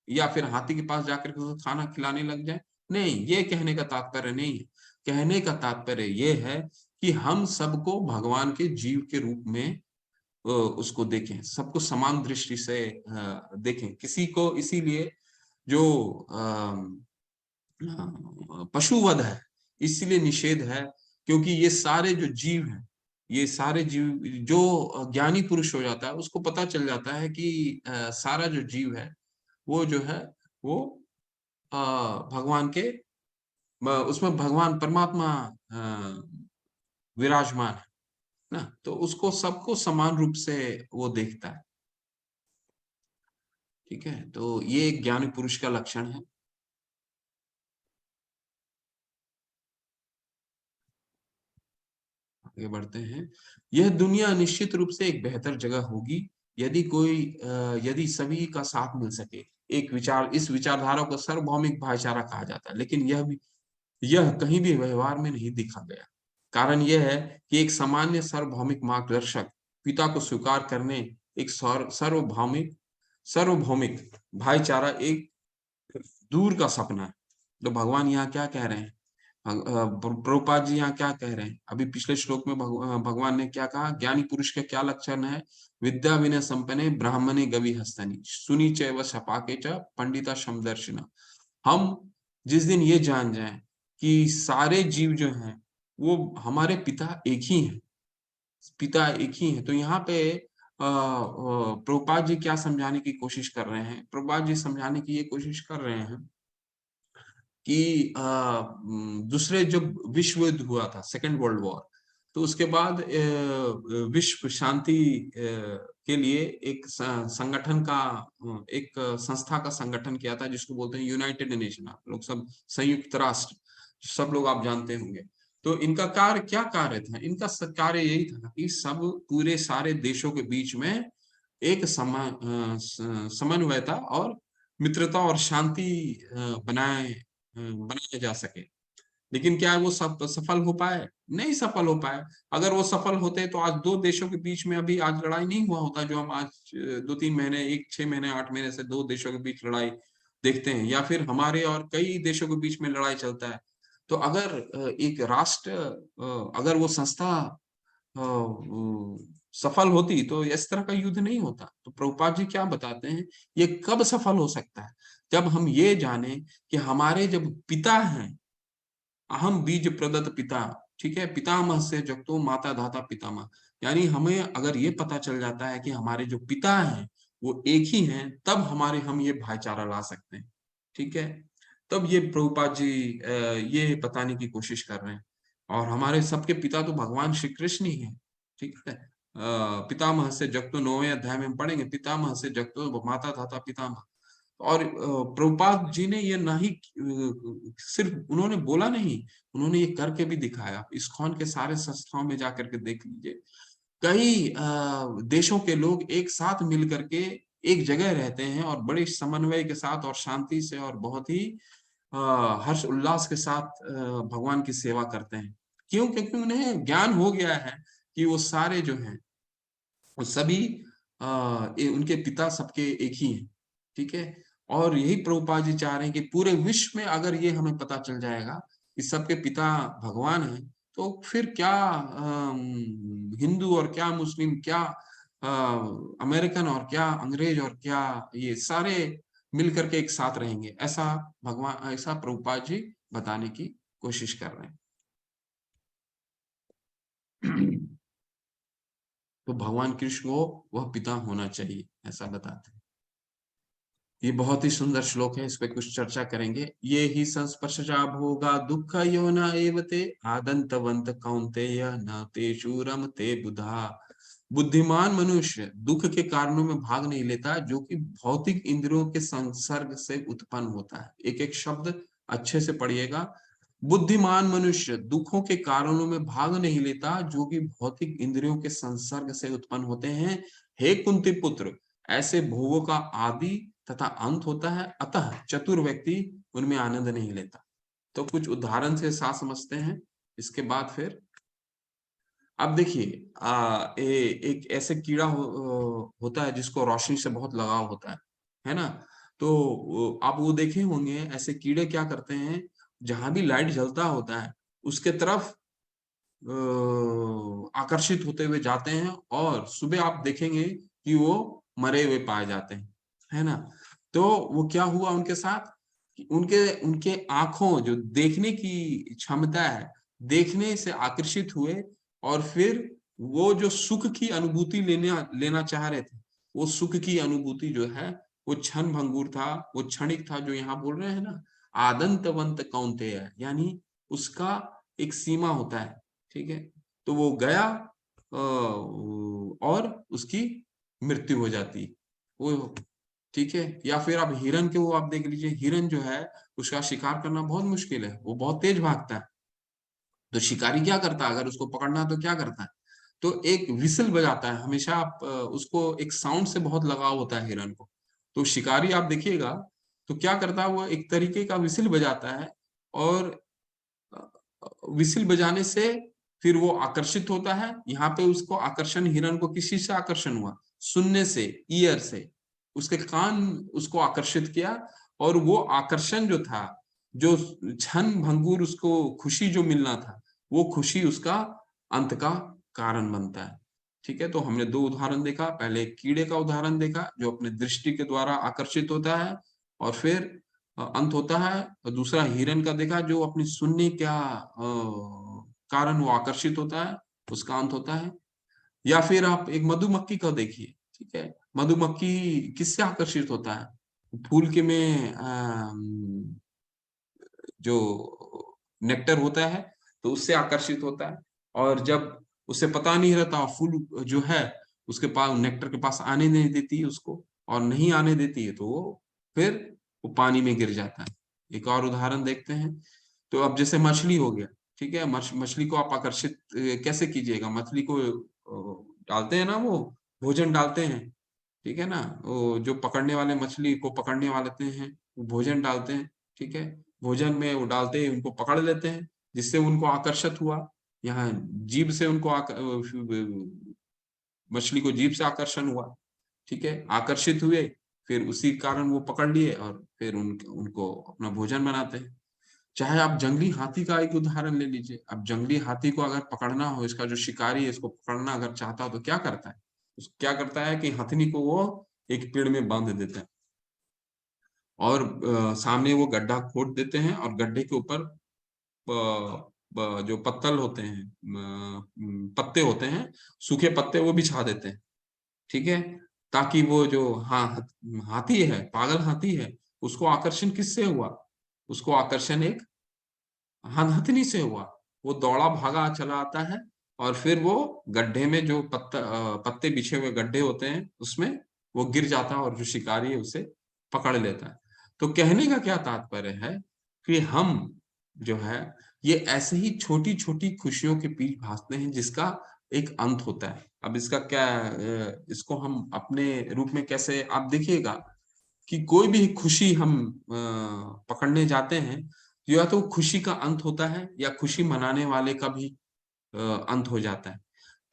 या फिर हाथी के पास जाकर के उसको खाना खिलाने लग जाए? नहीं, ये कहने का तात्पर्य नहीं है। कहने का तात्पर्य ये है कि हम सबको भगवान के जीव के रूप में उसको देखें, सबको समान दृष्टि से देखें। किसी को इसीलिए जो पशुवध है इसलिए निषेध है, क्योंकि ये सारे जो जीव हैं, ये सारे जीव, जो ज्ञानी पुरुष हो जाता है उसको पता चल जाता है कि सारा जो जीव है वो जो है वो अ, भगवान के उसमें भगवान परमात्मा विराजमान है ना, तो उसको सबको समान रूप से वो देखता है। ठीक है, तो ये एक ज्ञानी पुरुष का लक्षण है। आगे बढ़ते हैं। यह दुनिया निश्चित रूप से एक बेहतर जगह होगी यदि सभी का साथ मिल सके। एक विचार, इस विचारधारा को सार्वभौमिक भाईचारा कहा जाता है, लेकिन यह कहीं भी व्यवहार में नहीं दिखा गया। कारण यह है कि एक सामान्य सार्वभौमिक मार्गदर्शक पिता को स्वीकार करने, एक सार्वभौमिक सार्वभौमिक भाईचारा एक दूर का सपना है। तो भगवान यहाँ क्या कह रहे हैं? प्रभुपाद जी यहाँ क्या कह रहे हैं? अभी पिछले श्लोक में भगवान ने क्या कहा? ज्ञानी पुरुष का क्या लक्षण है? विद्या विनय संपन्ने ब्राह्मणे गवि हस्तनि सुनी चैव सपाके च पंडिता समदर्शिना। हम जिस दिन ये जान जाएं कि सारे जीव जो हैं वो हमारे पिता एक ही हैं, पिता एक ही हैं, तो यहाँ पे प्रभुपाद जी क्या समझाने की कोशिश कर रहे हैं? प्रभुपाद जी समझाने की ये कोशिश कर रहे हैं कि दूसरे जब विश्व युद्ध हुआ था, सेकेंड वर्ल्ड वॉर, तो उसके बाद विश्व शांति के लिए एक संगठन का एक संस्था का संगठन किया था जिसको बोलते हैं यूनाइटेड नेशन। आप लोग सब संयुक्त राष्ट्र, सब लोग आप जानते होंगे। तो इनका कार्य क्या कार्य था? इनका कार्य यही था कि सब पूरे सारे देशों के बीच में एक समन्वयता और मित्रता और शांति बनाया जा सके। लेकिन क्या वो सब सफल हो पाए? नहीं सफल हो पाए। अगर वो सफल होते तो आज दो देशों के बीच में अभी आज लड़ाई नहीं हुआ होता, जो हम आज 2-3 महीने, एक 6 महीने 8 महीने से दो देशों के बीच लड़ाई देखते हैं, या फिर हमारे और कई देशों के बीच में लड़ाई चलता है। तो अगर एक राष्ट्र, अगर वो संस्था सफल होती तो इस तरह का युद्ध नहीं होता। तो प्रभुपाद जी क्या बताते हैं, ये कब सफल हो सकता है? जब हम ये जाने कि हमारे जब पिता हैं, अहम बीज प्रदत्त पिता, ठीक है, पितामह से जगतो माता धाता पितामह, यानी हमें अगर ये पता चल जाता है कि हमारे जो पिता हैं वो एक ही हैं, तब हम ये भाईचारा ला सकते हैं, ठीक है। तब ये प्रभुपाद जी ये बताने की कोशिश कर रहे हैं। और हमारे सबके पिता तो भगवान श्री कृष्ण ही है, ठीक है। पितामह से जगतो 9वें अध्याय में हम पढ़ेंगे, पितामह से जगतो माता धाता पितामह। और प्रभुपाद जी ने ये नहीं सिर्फ उन्होंने बोला नहीं, उन्होंने ये करके भी दिखाया। इस्कॉन के सारे संस्थाओं में जाकर के देख लीजिए, कई देशों के लोग एक साथ मिल करके एक जगह रहते हैं और बड़े समन्वय के साथ और शांति से और बहुत ही हर्ष उल्लास के साथ भगवान की सेवा करते हैं। क्यों? क्योंकि उन्हें ज्ञान हो गया है कि वो सारे जो हैं वो सभी उनके पिता सबके एक ही हैं, ठीक है। और यही प्रभुपाद जी चाह रहे हैं कि पूरे विश्व में अगर ये हमें पता चल जाएगा कि सबके पिता भगवान हैं, तो फिर क्या हिंदू और क्या मुस्लिम, क्या अमेरिकन और क्या अंग्रेज और क्या ये सारे मिल करके एक साथ रहेंगे, ऐसा प्रभुपाद जी बताने की कोशिश कर रहे हैं। तो भगवान कृष्ण को वह पिता होना चाहिए, ऐसा बताते हैं। ये बहुत ही सुंदर श्लोक है, इस पे कुछ चर्चा करेंगे। ये ही संस्पर्शजा भोगा दुख योना एवते आदंतवंत कौन्तेय न तेषु रमते बुधा। बुद्धिमान मनुष्य दुख के कारणों में भाग नहीं लेता, जो कि भौतिक इंद्रियों के संसर्ग से उत्पन्न होता है। एक एक शब्द अच्छे से पढ़िएगा। बुद्धिमान मनुष्य दुखों के कारणों में भाग नहीं लेता, जो कि भौतिक इंद्रियों के संसर्ग से उत्पन्न होते हैं। हे कुंती पुत्र, ऐसे भोगों का आदि तथा अंत होता है, अतः चतुर व्यक्ति उनमें आनंद नहीं लेता। तो कुछ उदाहरण से साथ समझते हैं, इसके बाद फिर अब देखिए एक ऐसे कीड़ा होता है जिसको रोशनी से बहुत लगाव होता है ना। तो आप वो देखे होंगे, ऐसे कीड़े क्या करते हैं, जहां भी लाइट जलता होता है उसके तरफ आकर्षित होते हुए जाते हैं, और सुबह आप देखेंगे कि वो मरे हुए पाए जाते हैं, है ना। तो वो क्या हुआ उनके साथ कि उनके उनके आंखों जो देखने की क्षमता है, देखने से आकर्षित हुए, और फिर वो जो सुख की अनुभूति लेना लेना चाह रहे थे, वो सुख की अनुभूति जो है वो क्षण भंगुर था, वो क्षणिक था, जो यहाँ बोल रहे हैं ना, आदंतवंत कौन्तेय, यानी उसका एक सीमा होता है, ठीक है। तो वो गया और उसकी मृत्यु हो जाती वो, ठीक है। या फिर आप हिरन के वो आप देख लीजिए, हिरन जो है उसका शिकार करना बहुत मुश्किल है, वो बहुत तेज भागता है। तो शिकारी क्या करता है, अगर उसको पकड़ना है तो क्या करता है, तो एक विसल बजाता है हमेशा। आप उसको एक साउंड से बहुत लगाव होता है हिरन को। तो शिकारी आप देखिएगा तो क्या करता है, वो एक तरीके का विसल बजाता है, और विसिल बजाने से फिर वो आकर्षित होता है। यहाँ पे उसको आकर्षण, हिरन को किसी से आकर्षण हुआ, सुनने से, ईयर से, उसके कान उसको आकर्षित किया, और वो आकर्षण जो था, जो क्षण भंगुर उसको खुशी जो मिलना था, वो खुशी उसका अंत का कारण बनता है, ठीक है। तो हमने दो उदाहरण देखा, पहले एक कीड़े का उदाहरण देखा जो अपने दृष्टि के द्वारा आकर्षित होता है और फिर अंत होता है, और दूसरा हिरन का देखा जो अपनी सुनने का कारण वो आकर्षित होता है, उसका अंत होता है। या फिर आप एक मधुमक्खी का देखिए, ठीक है। मधुमक्खी किससे आकर्षित होता है, फूल के में जो नेक्टर होता है तो उससे आकर्षित होता है, और जब उसे पता नहीं रहता, फूल जो है उसके पास नेक्टर के पास आने नहीं देती है उसको, और नहीं आने देती है, तो वो फिर वो पानी में गिर जाता है। एक और उदाहरण देखते हैं। तो अब जैसे मछली हो गया, ठीक है। मछली को आप आकर्षित कैसे कीजिएगा, मछली को डालते हैं ना, वो भोजन डालते हैं, ठीक है ना। वो जो पकड़ने वाले मछली को पकड़ने वाले हैं, वो भोजन डालते हैं, ठीक है। भोजन में वो डालते हैं, उनको पकड़ लेते हैं, जिससे उनको आकर्षित हुआ। यहाँ जीभ से उनको मछली को जीभ से आकर्षण हुआ, ठीक है, आकर्षित हुए, फिर उसी कारण वो पकड़ लिए और फिर उनको अपना भोजन बनाते हैं। चाहे आप जंगली हाथी का एक उदाहरण ले लीजिए। अब जंगली हाथी को अगर पकड़ना हो, इसका जो शिकारी है इसको पकड़ना अगर चाहता हो तो क्या करता है, क्या करता है कि हथनी को वो एक पेड़ में बांध देता है, और सामने वो गड्ढा खोद देते हैं और गड्ढे के ऊपर जो पत्तल होते हैं, पत्ते होते हैं, सूखे पत्ते वो बिछा देते हैं, ठीक है, ताकि वो जो हाथी है, पागल हाथी है, उसको आकर्षण किससे हुआ? उसको आकर्षण एक हथनी से हुआ। वो दौड़ा भागा चला आता है और फिर वो गड्ढे में जो पत्ते बिछे हुए गड्ढे होते हैं उसमें वो गिर जाता है और जो शिकारी है उसे पकड़ लेता है। तो कहने का क्या तात्पर्य है कि हम जो है ये ऐसे ही छोटी-छोटी खुशियों के पीछे भागते हैं जिसका एक अंत होता है। अब इसका क्या इसको हम अपने रूप में कैसे आप देखिएगा कि कोई भी खुशी हम पकड़ने जाते हैं, या तो खुशी का अंत होता है या खुशी मनाने वाले का भी अंत हो जाता है।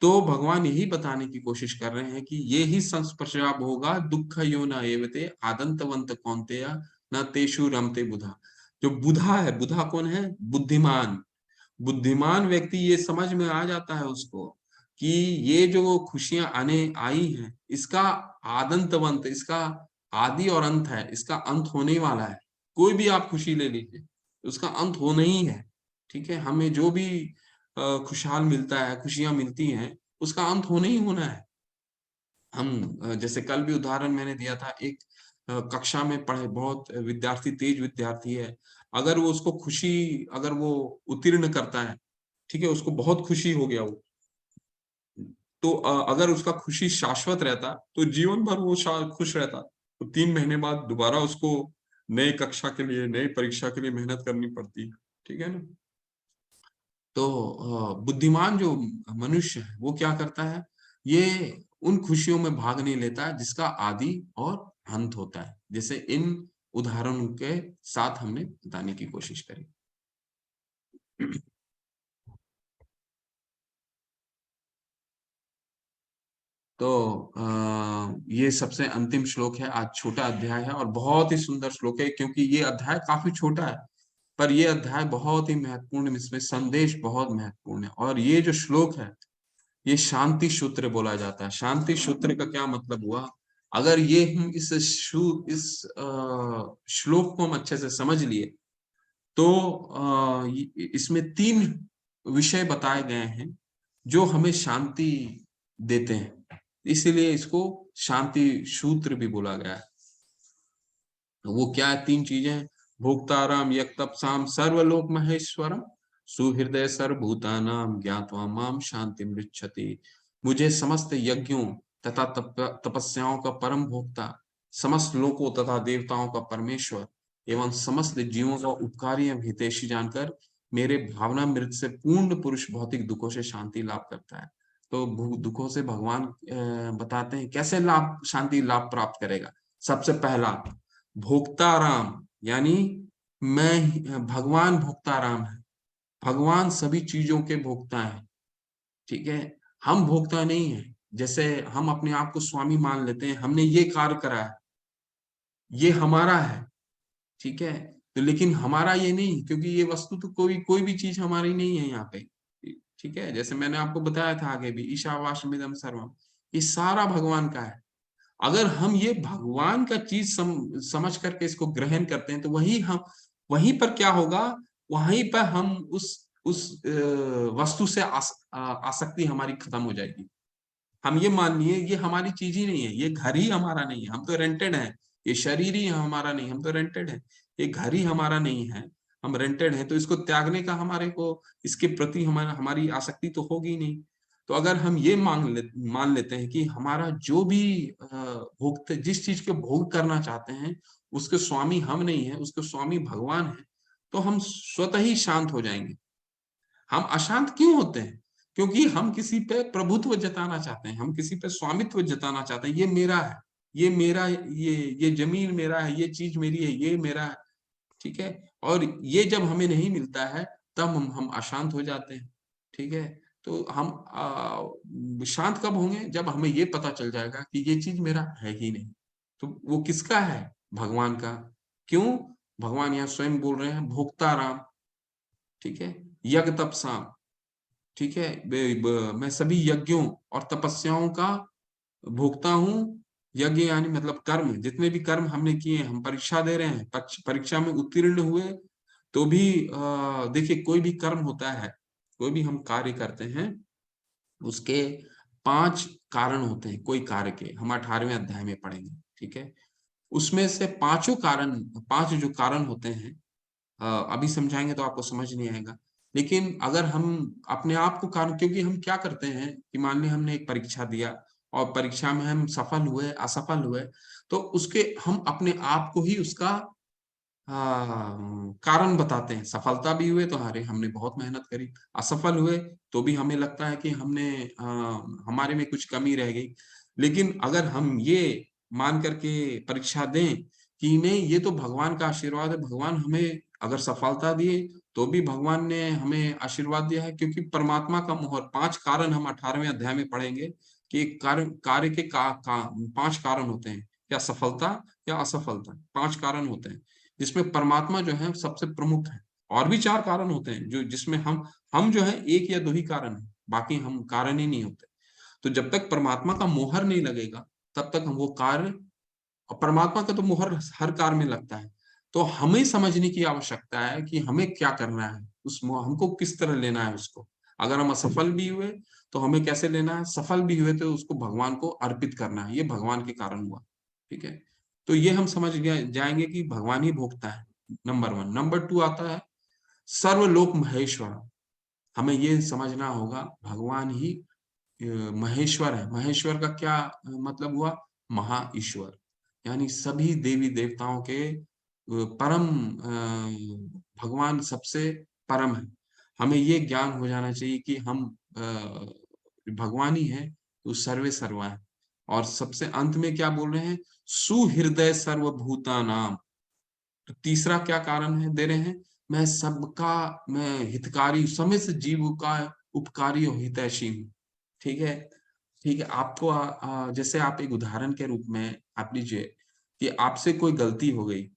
तो भगवान यही बताने की कोशिश कर रहे हैं कि ये ही संस्पर्शा भोगा दुःख यो न एवते आदंतवंत कौन्तेय न तेषु रमते बुधा। जो बुधा है, बुधा कौन है? बुद्धिमान। बुद्धिमान व्यक्ति ये समझ में आ जाता है उसको कि ये जो खुशियां आने आई हैं, इसका आदंतवंत, इसका आदि और अंत है, इसका अंत होने वाला है। कोई भी आप खुशी ले लीजिए, उसका अंत होना ही है। ठीक है, हमें जो भी खुशहाल मिलता है, खुशियां मिलती हैं, उसका अंत होना ही होना है। हम जैसे कल भी उदाहरण मैंने दिया था, एक कक्षा में पढ़े बहुत विद्यार्थी, तेज विद्यार्थी है, अगर वो उसको खुशी, अगर वो उत्तीर्ण करता है, ठीक है, उसको बहुत खुशी हो गया वो, तो अगर उसका खुशी शाश्वत रहता तो जीवन भर वो खुश रहता। तो 3 महीने बाद दोबारा उसको नए कक्षा के लिए, नई परीक्षा के लिए मेहनत करनी पड़ती। ठीक है ना? तो बुद्धिमान जो मनुष्य है वो क्या करता है, ये उन खुशियों में भाग नहीं लेता है जिसका आदि और अंत होता है, जैसे इन उदाहरणों के साथ हमने बताने की कोशिश करी। तो ये सबसे अंतिम श्लोक है, आज छोटा अध्याय है और बहुत ही सुंदर श्लोक है, क्योंकि ये अध्याय काफी छोटा है, पर ये अध्याय बहुत ही महत्वपूर्ण, इसमें संदेश बहुत महत्वपूर्ण है। और ये जो श्लोक है, ये शांति सूत्र बोला जाता है। शांति सूत्र का क्या मतलब हुआ? अगर ये हम इस श्लोक को हम अच्छे से समझ लिए, तो इसमें 3 विषय बताए गए हैं जो हमें शांति देते हैं, इसीलिए इसको शांति सूत्र भी बोला गया है। तो वो क्या है? 3 चीजें: भोक्ताराम यक्तप्साम सर्वलोक महेश्वरम सुहृदय सर्वभूतानाम ज्ञात्वा माम शांति मृच्छति। मुझे समस्त यज्ञों तथा तपस्याओं का परम भोक्ता, समस्त लोकों तथा देवताओं का परमेश्वर एवं समस्त जीवों का उपकारी एवं हितैषी जानकर मेरे भावना मृत से पूर्ण पुरुष भौतिक दुखों से शांति लाभ करता है। तो दुखों से भगवान बताते हैं कैसे लाभ, शांति लाभ प्राप्त करेगा। सबसे पहला, भोक्ताराम, यानी मैं, भगवान भोक्ताराम है। भगवान सभी चीजों के भोक्ता हैं, ठीक है? हम भोक्ता नहीं है। जैसे हम अपने आप को स्वामी मान लेते हैं, हमने ये कार्य करा है, ये हमारा है, ठीक है? तो लेकिन हमारा ये नहीं, क्योंकि ये वस्तु तो कोई कोई भी चीज हमारी नहीं है यहाँ पे, ठीक है? जैसे मैंने आपको बताया था आगे भी, ईशावास्यमिदं सर्वम, ये सारा भगवान का है। अगर हम ये भगवान का चीज समझ करके इसको ग्रहण करते हैं, तो वहीं पर क्या होगा, वहीं पर हम उस वस्तु से आसक्ति हमारी खत्म हो जाएगी। हम ये मान लिए ये हमारी चीज ही नहीं है, ये घर ही हमारा नहीं है, हम तो रेंटेड हैं। ये शरीर ही हमारा नहीं, हम तो रेंटेड हैं। ये घर ही हमारा नहीं है, हम रेंटेड हैं। तो इसको त्यागने का हमारे को, इसके प्रति हमारी आसक्ति तो होगी नहीं। तो अगर हम ये मान लेते हैं कि हमारा जो भी भोग, जिस चीज के भोग करना चाहते हैं, उसके स्वामी हम नहीं है, उसके स्वामी भगवान है, तो हम स्वतः ही शांत हो जाएंगे। हम अशांत क्यों होते हैं? क्योंकि हम किसी पे प्रभुत्व जताना चाहते हैं, हम किसी पे स्वामित्व जताना चाहते हैं, ये मेरा है, ये मेरा, ये जमीन मेरा है, ये चीज मेरी है, ये मेरा है, ठीक है? और ये जब हमें नहीं मिलता है, तब हम अशांत हो जाते हैं, ठीक है? तो हम शांत कब होंगे? जब हमें ये पता चल जाएगा कि ये चीज मेरा है ही नहीं। तो वो किसका है? भगवान का। क्यों? भगवान यहाँ स्वयं बोल रहे हैं, भोक्ता राम, ठीक है, यज्ञ तपसाम, ठीक है, मैं सभी यज्ञों और तपस्याओं का भोगता हूँ, यज्ञ यानी मतलब कर्म, जितने भी कर्म हमने किए, हम परीक्षा दे रहे हैं, परीक्षा में उत्तीर्ण हुए, तो भी देखिए कोई भी कर्म होता है, कोई भी हम कार्य करते हैं, उसके 5 कारण होते हैं, कोई कार्य के, हम 18वें अध्याय में पढ़ेंगे, ठीक है। उसमें से पांचों कारण, 5 जो कारण होते हैं, अभी समझाएंगे तो आपको समझ नहीं आएगा। लेकिन अगर हम अपने आप को कारण, क्योंकि हम क्या करते हैं कि मान ली हमने एक परीक्षा दिया और परीक्षा में हम सफल हुए, असफल हुए, तो उसके हम अपने आप को ही उसका कारण बताते हैं। सफलता भी हुए तो अरे हमने बहुत मेहनत करी, असफल हुए तो भी हमें लगता है कि हमने हमारे में कुछ कमी रह गई। लेकिन अगर हम ये मान करके परीक्षा दें कि नहीं, ये तो भगवान का आशीर्वाद है, भगवान हमें अगर सफलता दिए तो भी भगवान ने हमें आशीर्वाद दिया है, क्योंकि परमात्मा का मोहर, 5 कारण हम 18वें अध्याय में पढ़ेंगे कि कार्य के 5 कारण होते हैं, या सफलता या असफलता, 5 कारण होते हैं, जिसमें परमात्मा जो है सबसे प्रमुख है। और भी 4 कारण होते हैं जो, जिसमें हम जो है 1 या 2 ही कारण है, बाकी हम कारण ही नहीं होते। तो जब तक परमात्मा का मोहर नहीं लगेगा, तब तक हम वो कार्य, और परमात्मा का तो मोहर हर कार्य में लगता है, तो हमें समझने की आवश्यकता है कि हमें क्या करना है, हमको किस तरह लेना है उसको। अगर हम असफल भी हुए तो हमें कैसे लेना है, सफल भी हुए तो उसको भगवान को अर्पित करना है, ये भगवान के कारण हुआ, ठीक है। तो ये हम समझ जाएंगे कि भगवान ही भोगता है, नंबर 1। नंबर 2 आता है सर्वलोक महेश्वर। हमें ये समझना होगा भगवान ही महेश्वर है। महेश्वर का क्या मतलब हुआ, महा ईश्वर, यानी सभी देवी देवताओं के परम भगवान सबसे परम है। हमें ये ज्ञान हो जाना चाहिए कि हम भगवान ही है, तो सर्वे सर्वा है। और सबसे अंत में क्या बोल रहे हैं, सुहृदय सर्वभूता नाम। तो तीसरा क्या कारण है दे रहे हैं, मैं सबका, मैं हितकारी, समस्त जीव का उपकारी और हितैषी हूँ, ठीक है। ठीक है, आपको जैसे आप एक उदाहरण के रूप में आप लीजिए कि आपसे कोई गलती हो गई,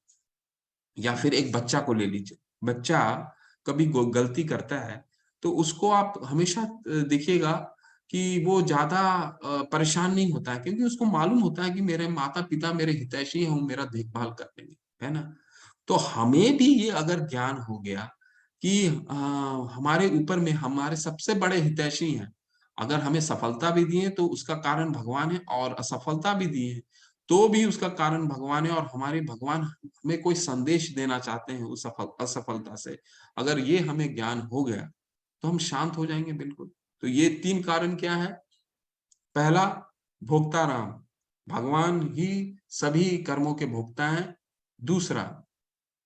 या फिर एक बच्चा को ले लीजिए, बच्चा कभी गलती करता है, तो उसको आप हमेशा देखिएगा कि वो ज्यादा परेशान नहीं होता है, क्योंकि उसको मालूम होता है कि मेरे माता पिता मेरे हितैषी हैं, वो मेरा देखभाल कर लेंगे, है ना। तो हमें भी ये अगर ज्ञान हो गया कि हमारे ऊपर में हमारे सबसे बड़े हितैषी हैं, अगर हमें सफलता भी दिए तो उसका कारण भगवान है, और असफलता भी दिए तो भी उसका कारण भगवान है, और हमारे भगवान हमें कोई संदेश देना चाहते हैं उस असफलता से, अगर ये हमें ज्ञान हो गया तो हम शांत हो जाएंगे बिल्कुल। तो ये 3 कारण क्या है, पहला भोक्ता राम, भगवान ही सभी कर्मों के भोक्ता हैं। दूसरा,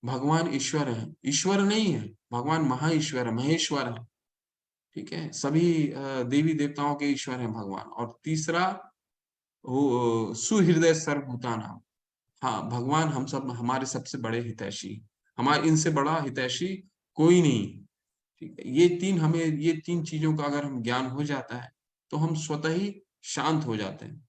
भगवान ईश्वर है, ईश्वर नहीं है भगवान, महा ईश्वर है, महेश्वर है, ठीक है, सभी देवी देवताओं के ईश्वर हैं भगवान। और तीसरा, वो सुहृदय सर्वभूतानां, हाँ भगवान हम सब, हमारे सबसे बड़े हितैषी, हमारे इनसे बड़ा हितैषी कोई नहीं, ठीक है। ये 3 हमें, ये 3 चीजों का अगर हम ज्ञान हो जाता है तो हम स्वतः ही शांत हो जाते हैं,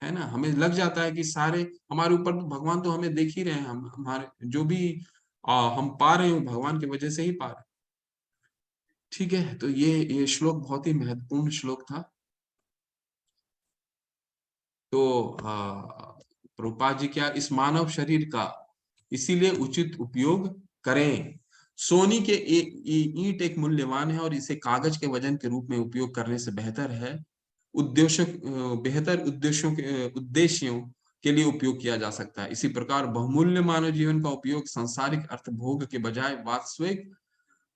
है ना। हमें लग जाता है कि सारे हमारे ऊपर तो भगवान तो हमें देख ही रहे हैं, हम हमारे जो भी हम पा रहे हो भगवान की वजह से ही पा रहे हैं, ठीक है। तो ये श्लोक बहुत ही महत्वपूर्ण श्लोक था। तो प्रभुपाद जी क्या, इस मानव शरीर का इसीलिए उचित उपयोग करें। सोनी के ईंट एक मूल्यवान है, और इसे कागज के वजन के रूप में उपयोग करने से बेहतर है उद्देश्य, बेहतर उद्देश्यों के उद्देश्यों के लिए उपयोग किया जा सकता है। इसी प्रकार बहुमूल्य मानव जीवन का उपयोग सांसारिक अर्थ भोग के बजाय वास्तविक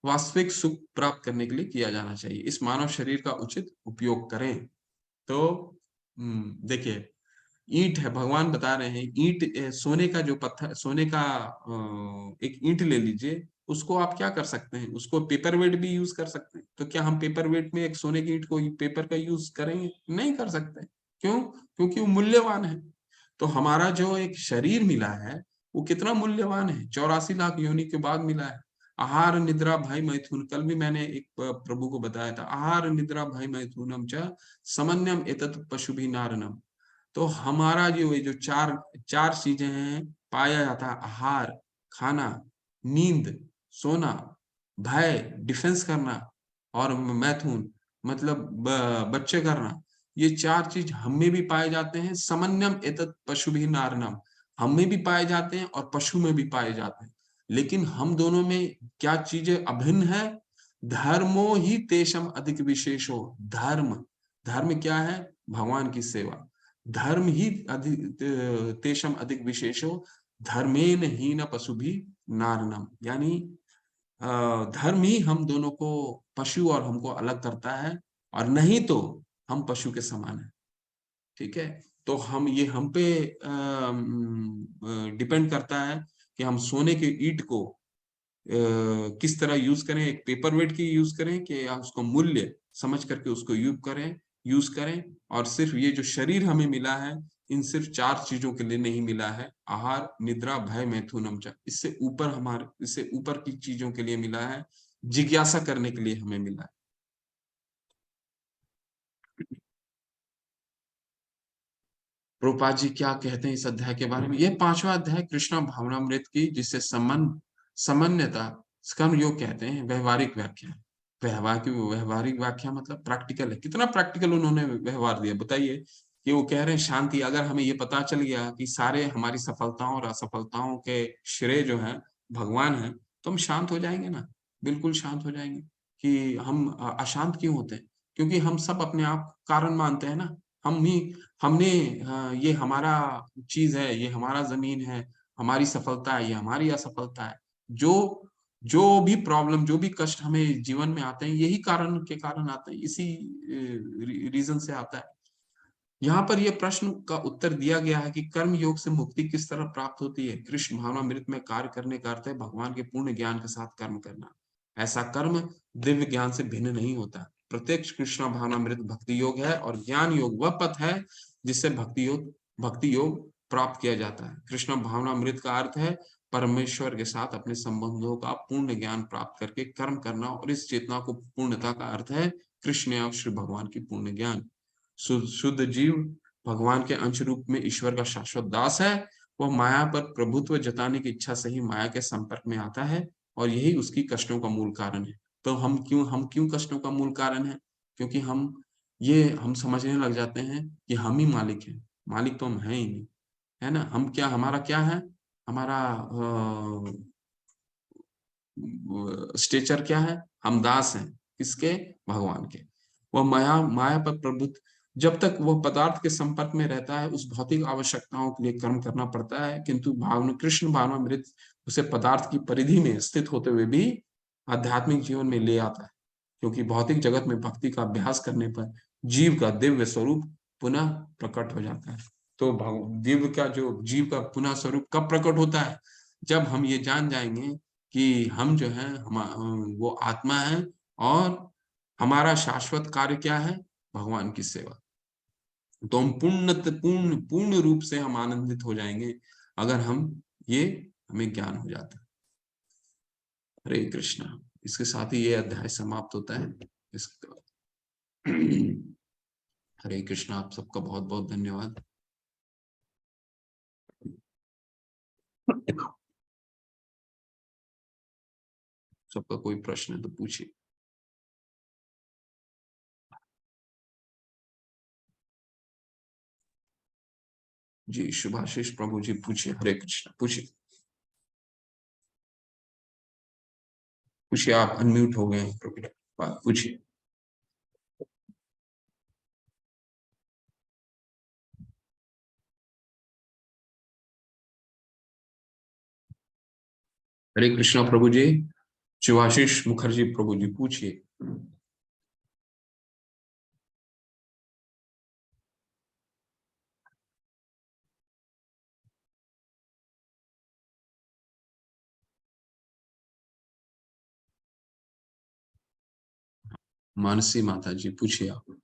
वास्तविक सुख प्राप्त करने के लिए किया जाना चाहिए। इस मानव शरीर का उचित उपयोग करें। तो देखिए, ईंट है, भगवान बता रहे हैं ईंट, सोने का जो पत्थर, सोने का एक ईंट ले लीजिए, उसको आप क्या कर सकते हैं, उसको पेपर वेट भी यूज कर सकते हैं। तो क्या हम पेपर वेट में एक सोने की ईंट को पेपर का यूज करेंगे, नहीं कर सकते। क्यों, क्योंकि वो मूल्यवान है। तो हमारा जो एक शरीर मिला है वो कितना मूल्यवान है, 84 लाख योनि के बाद मिला है। आहार निद्रा भय मैथुन, कल भी मैंने एक प्रभु को बताया था, आहार निद्रा भय मैथुनम च समन्यम एतत् पशु भी नारनम। तो हमारा जो ये जो चार चार चीजें हैं, पाया जाता है, आहार, खाना, नींद, सोना, भय, डिफेंस करना, और मैथुन मतलब बच्चे करना। ये चार चीज हम में भी पाए जाते हैं। समन्वयम एतत् पशु भी नारणम, हम में भी पाए जाते हैं और पशु में भी पाए जाते हैं। लेकिन हम दोनों में क्या चीजें अभिन्न है? धर्मो ही तेषम अधिक विशेषो। धर्म, धर्म क्या है? भगवान की सेवा। धर्म ही अधिक तेषम अधिक विशेषो, धर्मेन ही न पशु भी नारणम। यानी धर्म ही हम दोनों को, पशु और हमको अलग करता है, और नहीं तो हम पशु के समान है। ठीक है, तो हम ये हम पे डिपेंड करता है कि हम सोने के ईंट को किस तरह यूज करें, एक पेपर वेट की यूज करें कि या उसको मूल्य समझ करके उसको यूज करें। और सिर्फ ये जो शरीर हमें मिला है, इन सिर्फ चार चीजों के लिए नहीं मिला है। आहार, निद्रा, भय, मैथुनम च, इससे ऊपर की चीजों के लिए मिला है, जिज्ञासा करने के लिए हमें मिला है। प्रभुपाद जी क्या कहते हैं इस अध्याय के बारे में? यह पांचवा अध्याय कृष्णा भावनामृत की, जिसे समन्वयता कर्म योग कहते हैं, व्यवहारिक व्याख्या है। व्यवहारिक व्याख्या मतलब प्रैक्टिकल है। कितना प्रैक्टिकल उन्होंने व्यवहार दिया, बताइए। कि वो कह रहे हैं शांति, अगर हमें ये पता चल गया कि सारे हमारी सफलताओं और असफलताओं के श्रेय जो है भगवान है, तो हम शांत हो जाएंगे ना, बिल्कुल शांत हो जाएंगे। कि हम अशांत क्यों होते हैं? क्योंकि हम सब अपने आप को कारण मानते हैं ना। हम ही हमने ये हमारा चीज है, ये हमारा जमीन है, हमारी सफलता है, ये हमारी असफलता है। जो जो भी प्रॉब्लम, जो भी कष्ट हमें जीवन में आते हैं, यही कारण के कारण आते हैं, इसी रीजन से आता है। यहाँ पर यह प्रश्न का उत्तर दिया गया है कि कर्म योग से मुक्ति किस तरह प्राप्त होती है। कृष्ण भावनामृत में कार्य करने का अर्थ है भगवान के पूर्ण ज्ञान के साथ कर्म करना। ऐसा कर्म दिव्य ज्ञान से भिन्न नहीं होता। प्रत्यक्ष कृष्ण भावनामृत भक्ति योग है, और ज्ञान योग वह पथ है जिससे भक्ति योग प्राप्त किया जाता है। कृष्ण भावनामृत का अर्थ है परमेश्वर के साथ अपने संबंधों का पूर्ण ज्ञान प्राप्त करके कर्म करना, और इस चेतना को पूर्णता का अर्थ है कृष्ण या श्री भगवान की पूर्ण ज्ञान। शुद्ध जीव भगवान के अंश रूप में ईश्वर का शाश्वत दास है। वह माया पर प्रभुत्व जताने की इच्छा से ही माया के संपर्क में आता है, और यही उसकी कष्टों का मूल कारण है। तो हम क्यों कष्टों का मूल कारण है? क्योंकि हम समझने लग जाते हैं कि हम ही मालिक हैं। मालिक तो हम हैं ही नहीं, है ना। हम क्या, हमारा क्या है? हमारा स्टेचर क्या है? हम दास हैं, किसके? भगवान के। वह माया माया पर प्रभुत्व, जब तक वह पदार्थ के संपर्क में रहता है, उस भौतिक आवश्यकताओं के लिए कर्म करना पड़ता है। किंतु कृष्ण भावनामृत उसे पदार्थ की परिधि में स्थित होते हुए भी आध्यात्मिक जीवन में ले आता है। क्योंकि भौतिक जगत में भक्ति का अभ्यास करने पर जीव का दिव्य स्वरूप पुनः प्रकट हो जाता है। तो जीव का पुनः स्वरूप कब प्रकट होता है? जब हम ये जान जाएंगे कि हम जो है, वो आत्मा है, और हमारा शाश्वत कार्य क्या है? भगवान की सेवा। तो हम पूर्ण पूर्ण रूप से हम आनंदित हो जाएंगे अगर ये हमें ज्ञान हो जाता है। हरे कृष्णा। इसके साथ ही ये अध्याय समाप्त होता है। इसका हरे कृष्णा। आप सबका बहुत बहुत धन्यवाद। सबका कोई प्रश्न है तो पूछिए। जी शुभाशीष प्रभु जी, पूछिए। हरे कृष्णा, पूछिए। पूछिए, आप अनम्यूट हो गए हैं प्रभु, पूछिए। हरे कृष्णा प्रभु जी। शिवाशीष मुखर्जी प्रभु जी, पूछिए। मानसी माता जी, पूछिए आप।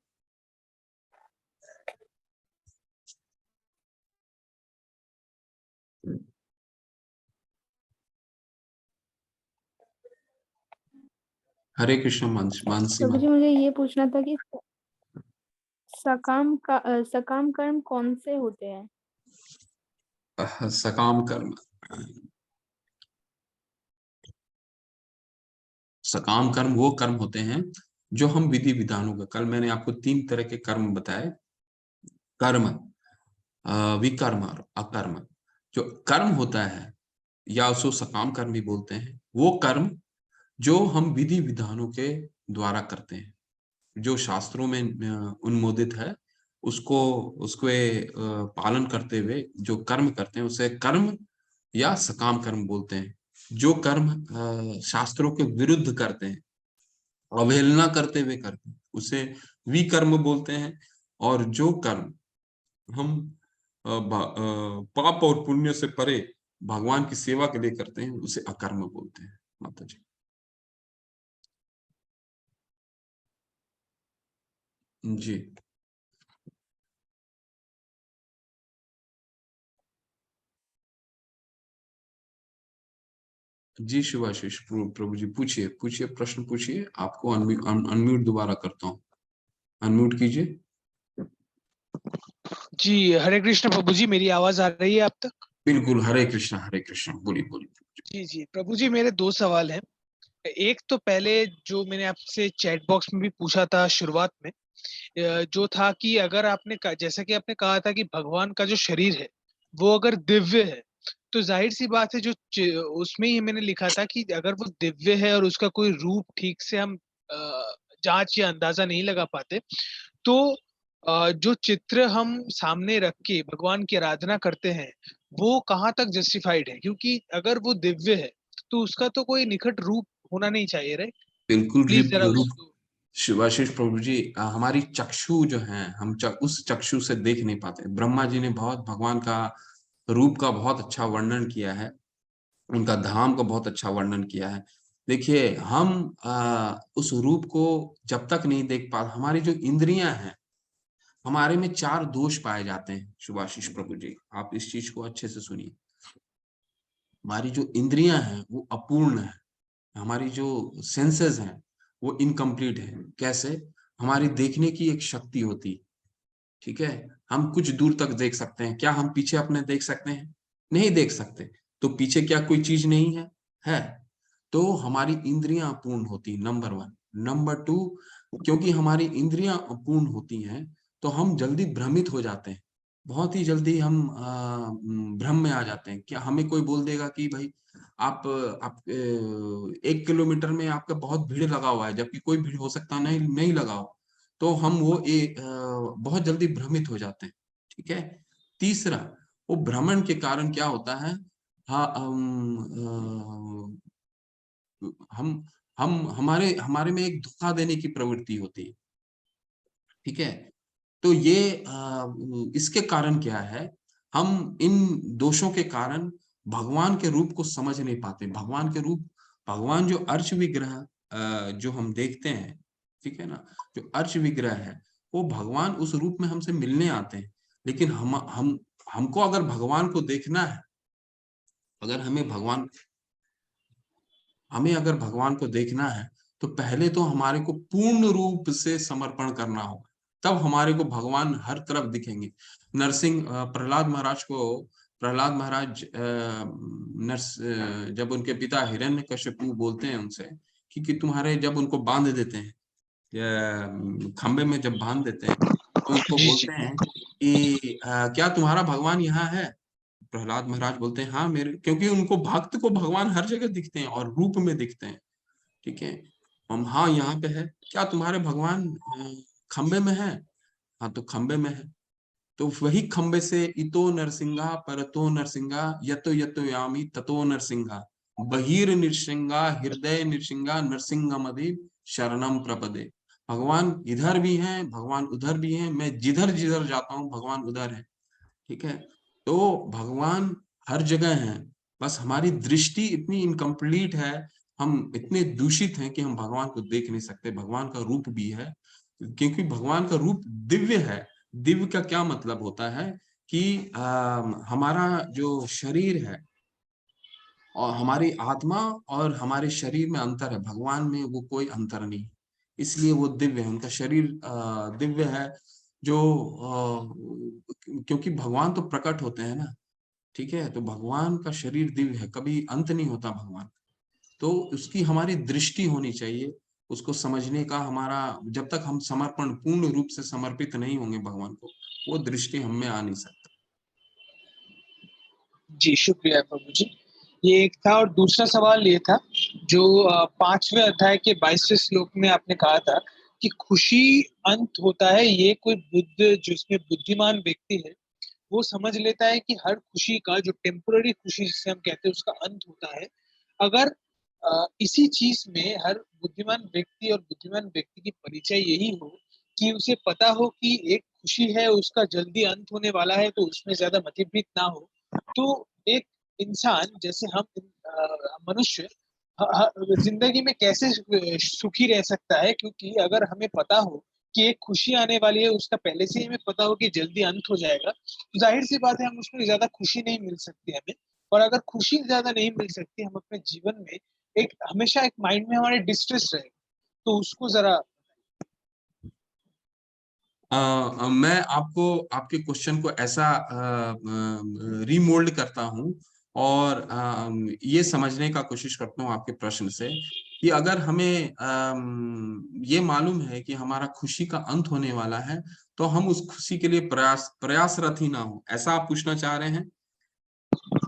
हरे कृष्ण मानसी प्रभु जी, माता। मुझे ये पूछना था कि सकाम कर्म कौन से होते हैं? सकाम कर्म, सकाम कर्म वो कर्म होते हैं जो हम विधि विधानों का, कल मैंने आपको 3 तरह के कर्म बताए, कर्म, विकर्म और अकर्म। जो कर्म होता है या उसको सकाम कर्म भी बोलते हैं, वो कर्म जो हम विधि विधानों के द्वारा करते हैं, जो शास्त्रों में अनुमोदित है, उसको उसके पालन करते हुए जो कर्म करते हैं उसे कर्म या सकाम कर्म बोलते हैं। जो कर्म शास्त्रों के विरुद्ध करते हैं, अवहेलना करते हुए करते हैं, उसे विकर्म बोलते हैं। और जो कर्म हम पाप और पुण्य से परे भगवान की सेवा के लिए करते हैं, उसे अकर्म बोलते हैं। माता जी। जी जी, शिवाशीष प्रभु जी, पूछिए पूछिए, प्रश्न पूछिए। आपको अनम्यूट दोबारा करता हूँ, अनम्यूट कीजिए। जी, हरे कृष्ण प्रभु जी, मेरी आवाज आ रही है आप तक? बिल्कुल, हरे कृष्ण, बोलिए बोलिए। जी जी प्रभु जी, मेरे 2 सवाल हैं। एक तो पहले जो मैंने आपसे चैट बॉक्स में भी पूछा था शुरुआत में, जो था कि अगर जैसा कि आपने कहा था कि भगवान का जो शरीर है वो अगर दिव्य है, तो जाहिर सी बात है, उसमें ही मैंने लिखा था कि अगर वो दिव्य है और उसका कोई रूप ठीक से हम जांच या अंदाजा नहीं लगा पाते, तो जो चित्र हम सामने रख के भगवान की आराधना करते हैं वो कहाँ तक जस्टिफाइड है? क्योंकि अगर वो दिव्य है तो उसका तो कोई निकट रूप होना नहीं चाहिए, राइट? बिल्कुल प्लीज जरा रूप, उसको। शिवाशीष प्रभु जी, हमारी चक्षु जो है, हम उस चक्षु से देख नहीं पाते। ब्रह्मा जी ने बहुत भगवान का रूप का बहुत अच्छा वर्णन किया है, उनका धाम का बहुत अच्छा वर्णन किया है। देखिए, हम उस रूप को जब तक नहीं देख पा, हमारी जो इंद्रियां हैं, हमारे में 4 दोष पाए जाते हैं। सुभाषिष प्रभु जी, आप इस चीज को अच्छे से सुनिए। हमारी जो इंद्रियां हैं वो अपूर्ण है, हमारी जो सेंसेस हैं वो इनकम्प्लीट है। कैसे? हमारी देखने की एक शक्ति होती, ठीक है, हम कुछ दूर तक देख सकते हैं। क्या हम पीछे अपने देख सकते हैं? नहीं देख सकते। तो पीछे क्या कोई चीज नहीं है? है। तो हमारी इंद्रियां अपूर्ण होती, नंबर 1। नंबर 2, क्योंकि हमारी इंद्रियां अपूर्ण होती हैं तो हम जल्दी भ्रमित हो जाते हैं। बहुत ही जल्दी हम भ्रम में आ जाते हैं। क्या हमें कोई बोल देगा कि भाई आप 1 किलोमीटर में आपका बहुत भीड़ लगा हुआ है, जबकि कोई भीड़ हो सकता नहीं नहीं लगा हो, तो हम बहुत जल्दी भ्रमित हो जाते हैं। ठीक है। तीसरा, वो भ्रमण के कारण क्या होता है, हाँ, हम हमारे हमारे में एक धोखा देने की प्रवृत्ति होती है। ठीक है। तो इसके कारण क्या है, हम इन दोषों के कारण भगवान के रूप को समझ नहीं पाते। भगवान के रूप, भगवान जो अर्च विग्रह जो हम देखते हैं, ठीक है ना, जो अर्च विग्रह है, वो भगवान उस रूप में हमसे मिलने आते हैं। लेकिन हम हमको अगर भगवान को देखना है, अगर हमें अगर भगवान को देखना है, तो पहले तो हमारे को पूर्ण रूप से समर्पण करना होगा, तब हमारे को भगवान हर तरफ दिखेंगे। प्रहलाद महाराज को, प्रहलाद महाराज जब उनके पिता हिरण्यकशिपु बोलते हैं उनसे कि तुम्हारे, जब उनको बांध देते हैं, खंबे में जब बांध देते हैं, तो उनको जी जी। बोलते हैं कि क्या तुम्हारा भगवान यहाँ है? प्रहलाद महाराज बोलते हैं हाँ मेरे, क्योंकि उनको, भक्त को भगवान हर जगह दिखते हैं और रूप में दिखते हैं। ठीक है। हम, हाँ यहाँ पे है। क्या तुम्हारे भगवान खंबे में है? हाँ, तो खंबे में है। तो वही खंबे से इतो नरसिंहा परतो नरसिंहा यतो यतो यामी ततो नरसिंहा बहिर नृसिंहा हृदय नृसिंहा नरसिंह मदि शरणम प्रपदे। भगवान इधर भी हैं, भगवान उधर भी हैं, मैं जिधर जिधर जाता हूँ भगवान उधर है। ठीक है। तो भगवान हर जगह है, बस हमारी दृष्टि इतनी इनकम्प्लीट है, हम इतने दूषित हैं कि हम भगवान को देख नहीं सकते। भगवान का रूप भी है, क्योंकि भगवान का रूप दिव्य है। दिव्य का क्या मतलब होता है कि हमारा जो शरीर है और हमारी आत्मा और हमारे शरीर में अंतर है, भगवान में वो कोई अंतर नहीं, इसलिए वो दिव्य है। उनका शरीर दिव्य है। जो क्योंकि भगवान तो प्रकट होते हैं ना, ठीक है, तो भगवान का शरीर दिव्य है, कभी अंत नहीं होता भगवान। तो उसकी हमारी दृष्टि होनी चाहिए। उसको समझने का हमारा, जब तक हम समर्पण पूर्ण रूप से समर्पित नहीं होंगे भगवान को, वो दृष्टि हम में आ नहीं सकता। जी शुक्रिया प्रभु जी। ये एक था, और दूसरा सवाल ये था जो 5वें अध्याय के 22वें श्लोक में आपने कहा था कि खुशी अंत होता है। ये कोई बुद्ध, जिसमें बुद्धिमान व्यक्ति है, वो समझ लेता है कि हर खुशी का, जो टेम्पररी खुशी जिसे हम कहते हैं, उसका अंत होता है। अगर इसी चीज में हर बुद्धिमान व्यक्ति और बुद्धिमान व्यक्ति की परिचय यही हो कि उसे पता हो कि एक खुशी है, उसका जल्दी अंत होने वाला है, तो उसमें ज्यादा मतभेद ना हो, तो एक इंसान जैसे हम मनुष्य जिंदगी में कैसे सुखी रह सकता है? क्योंकि अगर हमें पता हो कि एक खुशी आने वाली है, उसका पहले से ही हमें पता हो कि जल्दी अंत हो जाएगा, तो जाहिर सी बात है हम उसमें ज्यादा खुशी नहीं मिल सकती हमें। और अगर खुशी ज्यादा नहीं मिल सकती, हम अपने जीवन में एक हमेशा एक माइंड में हमारे डिस्ट्रेस रहेगा, तो उसको जरा। मैं आपको आपके क्वेश्चन को ऐसा रीमोल्ड करता हूं और ये समझने का कोशिश करता हूं आपके प्रश्न से कि अगर हमें ये मालूम है कि हमारा खुशी का अंत होने वाला है, तो हम उस खुशी के लिए प्रयासरत ही ना हो, ऐसा आप पूछना चाह रहे हैं?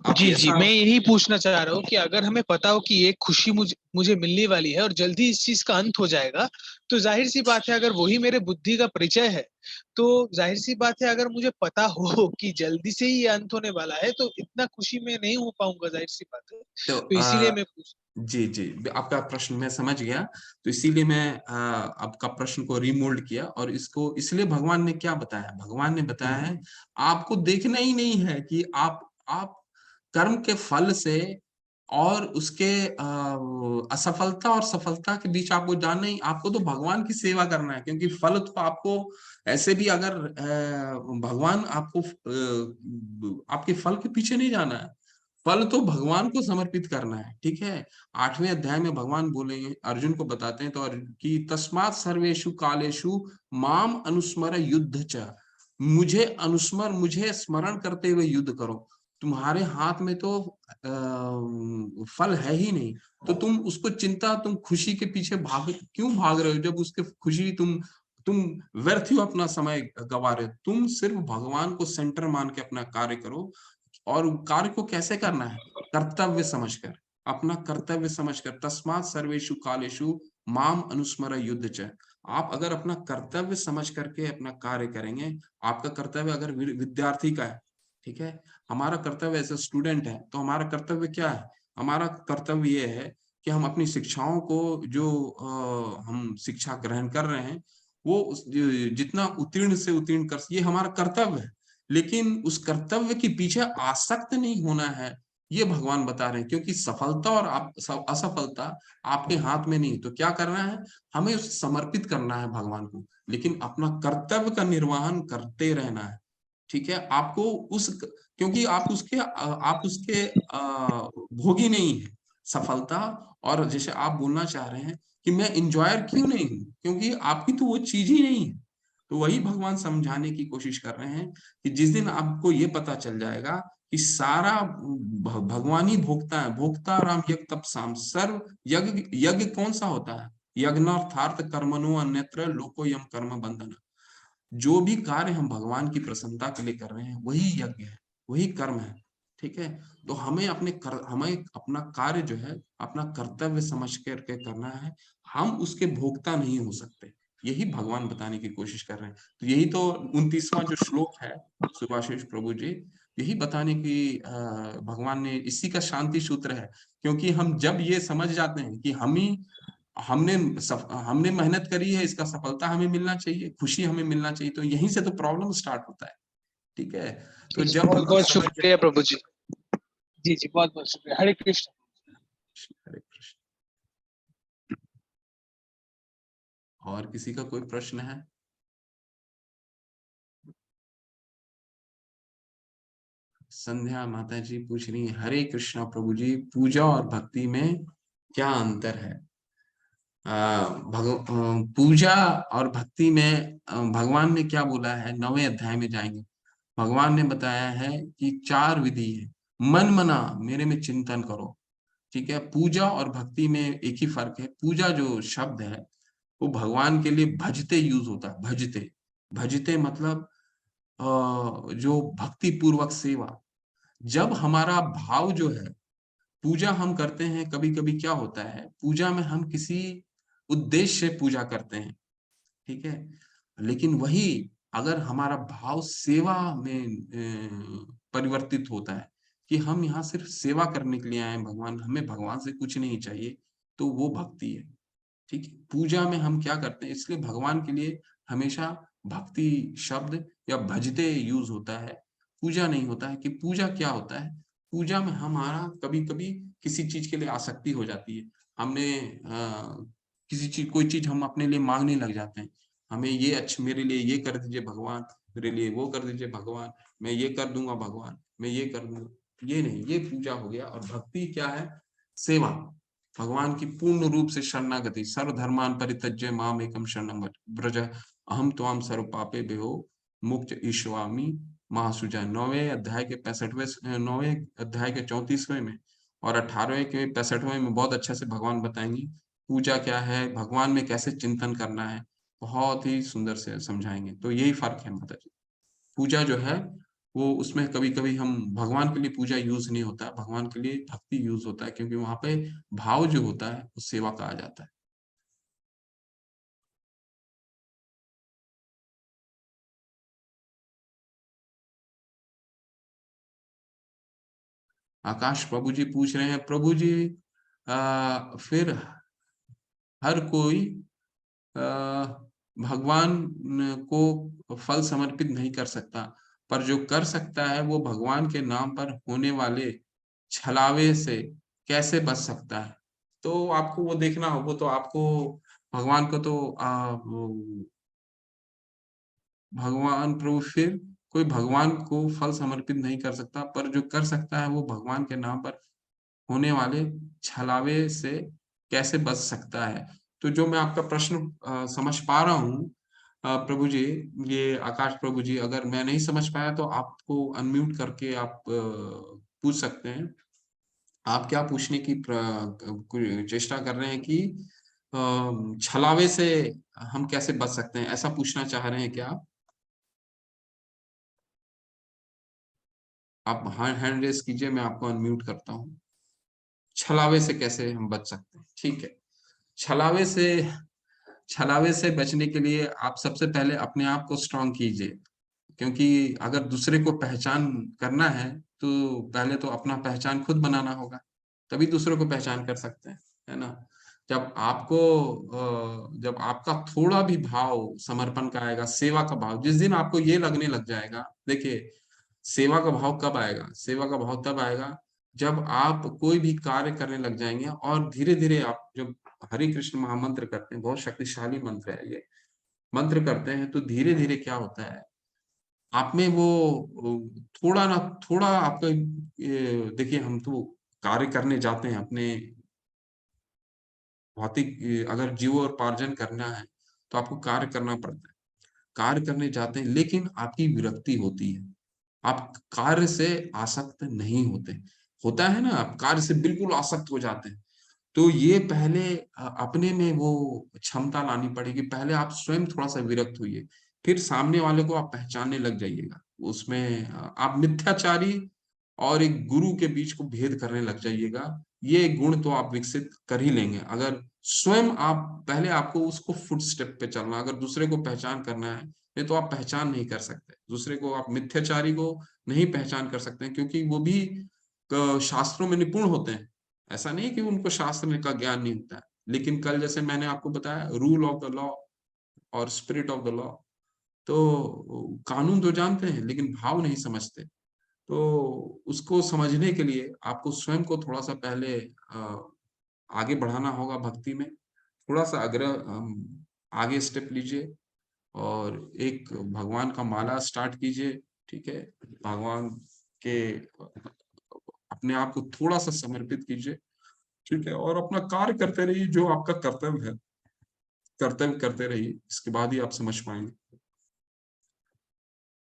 आप जी जी, ऐसा मैं यही पूछना चाह रहा हूँ कि अगर हमें पता हो कि ये खुशी मुझे मुझे मिलने वाली है और जल्दी इस चीज का अंत हो जाएगा, तो जाहिर सी बात है अगर वही मेरे बुद्धि का परिचय है, तो जाहिर सी बात है अगर मुझे पता हो कि जल्दी से ही ये अंत होने वाला है, तो इतना खुशी में नहीं हो पाऊंगा, जाहिर सी बात है। तो तो इसीलिए मैं पूछ। जी जी, आपका प्रश्न मैं समझ गया। तो इसीलिए मैं आपका प्रश्न को रिमोल्ड किया, और इसको इसलिए भगवान ने क्या बताया, भगवान ने बताया है आपको देखना ही नहीं है कि आप कर्म के फल से और उसके असफलता और सफलता के बीच आपको जानना ही, आपको तो भगवान की सेवा करना है, क्योंकि फल तो आपको ऐसे भी, अगर भगवान आपको आपके फल के पीछे नहीं जाना है, फल तो भगवान को समर्पित करना है। ठीक है, 8वें अध्याय में भगवान बोलेंगे, अर्जुन को बताते हैं तो कि तस्मात् सर्वेषु कालेषु माम अनुस्मर युद्ध च, मुझे अनुस्मर, मुझे स्मरण करते हुए युद्ध करो। तुम्हारे हाथ में तो फल है ही नहीं, तो तुम उसको चिंता, तुम खुशी के पीछे क्यों भाग रहे हो, जब उसके खुशी तुम व्यर्थ ही अपना समय गवा रहे हो। तुम सिर्फ भगवान को सेंटर मान के अपना कार्य करो, और कार्य को कैसे करना है, कर्तव्य समझकर, अपना कर्तव्य समझकर। तस्मात् सर्वेषु कालेषु माम अनुस्मर युद्ध च, आप अगर अपना कर्तव्य समझ करके अपना कार्य करेंगे, आपका कर्तव्य अगर विद्यार्थी का है, ठीक है, हमारा कर्तव्य एज ए स्टूडेंट है, तो हमारा कर्तव्य क्या है, हमारा कर्तव्य ये है कि हम अपनी शिक्षाओं को, जो हम शिक्षा ग्रहण कर रहे हैं, वो जितना उत्तीर्ण से उत्तीर्ण कर, ये हमारा कर्तव्य है। लेकिन उस कर्तव्य के पीछे आसक्त नहीं होना है, ये भगवान बता रहे हैं, क्योंकि सफलता और असफलता आपके हाथ में नहीं। तो क्या करना है, हमें उसे समर्पित करना है भगवान को, लेकिन अपना कर्तव्य का निर्वहन करते रहना है। ठीक है, आपको उस, क्योंकि आप उसके भोगी नहीं है सफलता। और जैसे आप बोलना चाह रहे हैं कि मैं इंजॉयर क्यों नहीं हूं, क्योंकि आपकी तो वो चीज ही नहीं है। तो वही भगवान समझाने की कोशिश कर रहे हैं कि जिस दिन आपको ये पता चल जाएगा कि सारा भगवान ही भोगता है, भोक्ता राम यज्ञ तपसाम सर्व, यज्ञ यज्ञ कौन सा होता है, यज्ञार्थार्थ कर्मणो अन्यत्र लोको यम कर्म बंधन, जो भी कार्य हम भगवान की प्रसन्नता के लिए कर रहे हैं वही यज्ञ है, वही कर्म है। ठीक है, तो हमें हमें अपना कार्य जो है अपना कर्तव्य समझ करके करना है, हम उसके भोक्ता नहीं हो सकते, यही भगवान बताने की कोशिश कर रहे हैं। तो यही तो 29वां जो श्लोक है सुभाषिष प्रभु जी, यही बताने की भगवान ने, इसी का शांति सूत्र है। क्योंकि हम जब ये समझ जाते हैं कि हमने मेहनत करी है, इसका सफलता हमें मिलना चाहिए, खुशी हमें मिलना चाहिए, तो यहीं से तो प्रॉब्लम स्टार्ट होता है। ठीक है, तो जब बहुत हम बहुत समझ शुक्रिया प्रभु जी। जी जी, बहुत बहुत शुक्रिया। हरे कृष्ण। हरे कृष्ण। और किसी का कोई प्रश्न है? संध्या माता जी पूछ रही है, हरे कृष्णा प्रभु जी, पूजा और भक्ति में क्या अंतर है? पूजा और भक्ति में भगवान ने क्या बोला है, 9वें अध्याय में जाएंगे, भगवान ने बताया है कि 4 विधि है। मन मना मेरे में चिंतन करो, ठीक है। पूजा और भक्ति में एक ही फर्क है। पूजा जो शब्द है वो भगवान के लिए भजते यूज होता है। भजते, भजते मतलब जो भक्ति पूर्वक सेवा। जब हमारा भाव जो है, पूजा हम करते हैं, कभी कभी क्या होता है, पूजा में हम किसी उद्देश्य से पूजा करते हैं, ठीक है। लेकिन वही अगर हमारा भाव सेवा में परिवर्तित होता है कि हम यहाँ सिर्फ सेवा करने के लिए आए हैं, भगवान, हमें भगवान से कुछ नहीं चाहिए, तो वो भक्ति है, ठीक है। पूजा में हम क्या करते हैं, इसलिए भगवान के लिए हमेशा भक्ति शब्द या भजते यूज होता है, पूजा नहीं होता है। कि पूजा क्या होता है, पूजा में हमारा कभी कभी किसी चीज के लिए आसक्ति हो जाती है। हमने किसी चीज, कोई चीज हम अपने लिए मांगने लग जाते हैं, हमें ये अच्छा, मेरे लिए ये कर दीजिए भगवान, मेरे लिए वो कर दीजिए भगवान, मैं ये कर दूंगा भगवान, मैं ये कर दूंगा। ये नहीं, ये पूजा हो गया। और भक्ति क्या है, सेवा, भगवान की पूर्ण रूप से शरणागति। सर्वधर्मान परित्यज्य माम एकम शरणं व्रज अहम त्वाम सर्व पापे बेहो मुक्त ईश्वामी महासुजा। 9वें अध्याय के 65वें, 9वें अध्याय के 34वें में और 18वें के 65वें में बहुत अच्छे से भगवान बताएंगे पूजा क्या है, भगवान में कैसे चिंतन करना है, बहुत ही सुंदर से समझाएंगे। तो यही फर्क है माता जी। पूजा जो है वो, उसमें कभी कभी हम भगवान के लिए पूजा यूज नहीं होता है, भगवान के लिए भक्ति यूज होता है, क्योंकि वहां पे भाव जो होता है वो सेवा कहा जाता है। आकाश प्रभु जी पूछ रहे हैं, प्रभु जी फिर हर कोई आ, भगवान को फल समर्पित नहीं कर सकता, पर जो कर सकता है वो भगवान के नाम पर होने वाले छलावे से कैसे बच सकता है। तो आपको वो देखना हो, वो तो आपको भगवान को तो भगवान प्रभु, फिर कोई भगवान को फल समर्पित नहीं कर सकता, पर जो कर सकता है वो भगवान के नाम पर होने वाले छलावे से कैसे बच सकता है। तो जो मैं आपका प्रश्न समझ पा रहा हूँ प्रभु जी, ये आकाश प्रभु जी, अगर मैं नहीं समझ पाया तो आपको अनम्यूट करके आप पूछ सकते हैं। आप क्या पूछने की चेष्टा कर रहे हैं कि छलावे से हम कैसे बच सकते हैं, ऐसा पूछना चाह रहे हैं क्या आप? आप हैंड रेस कीजिए, मैं आपको अनम्यूट करता हूँ। छलावे से कैसे हम बच सकते हैं, ठीक है। छलावे से, छलावे से बचने के लिए आप सबसे पहले अपने आप को स्ट्रांग कीजिए, क्योंकि अगर दूसरे को पहचान करना है तो पहले तो अपना पहचान खुद बनाना होगा, तभी दूसरों को पहचान कर सकते हैं, है ना। जब आपको जब आपका थोड़ा भी भाव समर्पण का आएगा, सेवा का भाव, जिस दिन आपको ये लगने लग जाएगा, देखिए सेवा का भाव कब आएगा, सेवा का भाव तब आएगा जब आप कोई भी कार्य करने लग जाएंगे और धीरे धीरे आप जब हरे कृष्ण महामंत्र करते हैं, बहुत शक्तिशाली मंत्र है ये, मंत्र करते हैं तो धीरे धीरे क्या होता है, आप में वो थोड़ा ना थोड़ा आपका, देखिए हम तो कार्य करने जाते हैं अपने भौतिक, अगर जीवोपार्जन करना है तो आपको कार्य करना पड़ता है, कार्य करने जाते हैं, लेकिन आपकी विरक्ति होती है, आप कार्य से आसक्त नहीं होते। होता है ना, आप कार्य से बिल्कुल आसक्त हो जाते हैं। तो ये पहले अपने में वो क्षमता लानी पड़ेगी, पहले आप स्वयं थोड़ा सा विरक्त होइए, फिर सामने वाले को आप पहचानने लग जाइएगा। उसमें आप मिथ्याचारी और एक गुरु के बीच को भेद करने लग जाइएगा। ये गुण तो आप विकसित कर ही लेंगे अगर स्वयं आप, पहले आपको उसको फुट स्टेप पे चलना, अगर दूसरे को पहचान करना है, नहीं तो आप पहचान नहीं कर सकते दूसरे को, आप मिथ्याचारी को नहीं पहचान कर सकते हैं, क्योंकि वो भी शास्त्रों में निपुण होते हैं। ऐसा नहीं कि उनको शास्त्र का ज्ञान नहीं होता है, लेकिन कल जैसे मैंने आपको बताया, रूल ऑफ द लॉ और स्पिरिट ऑफ द लॉ, तो कानून तो जानते हैं लेकिन भाव नहीं समझते। तो उसको समझने के लिए आपको स्वयं को थोड़ा सा पहले आगे बढ़ाना होगा भक्ति में, थोड़ा सा आग्रह आगे स्टेप लीजिए और एक भगवान का माला स्टार्ट कीजिए, ठीक है। भगवान के अपने आप को थोड़ा सा समर्पित कीजिए, ठीक है, और अपना कार्य करते रहिए, जो आपका कर्तव्य है कर्तव्य करते रहिए, इसके बाद ही आप समझ पाएंगे।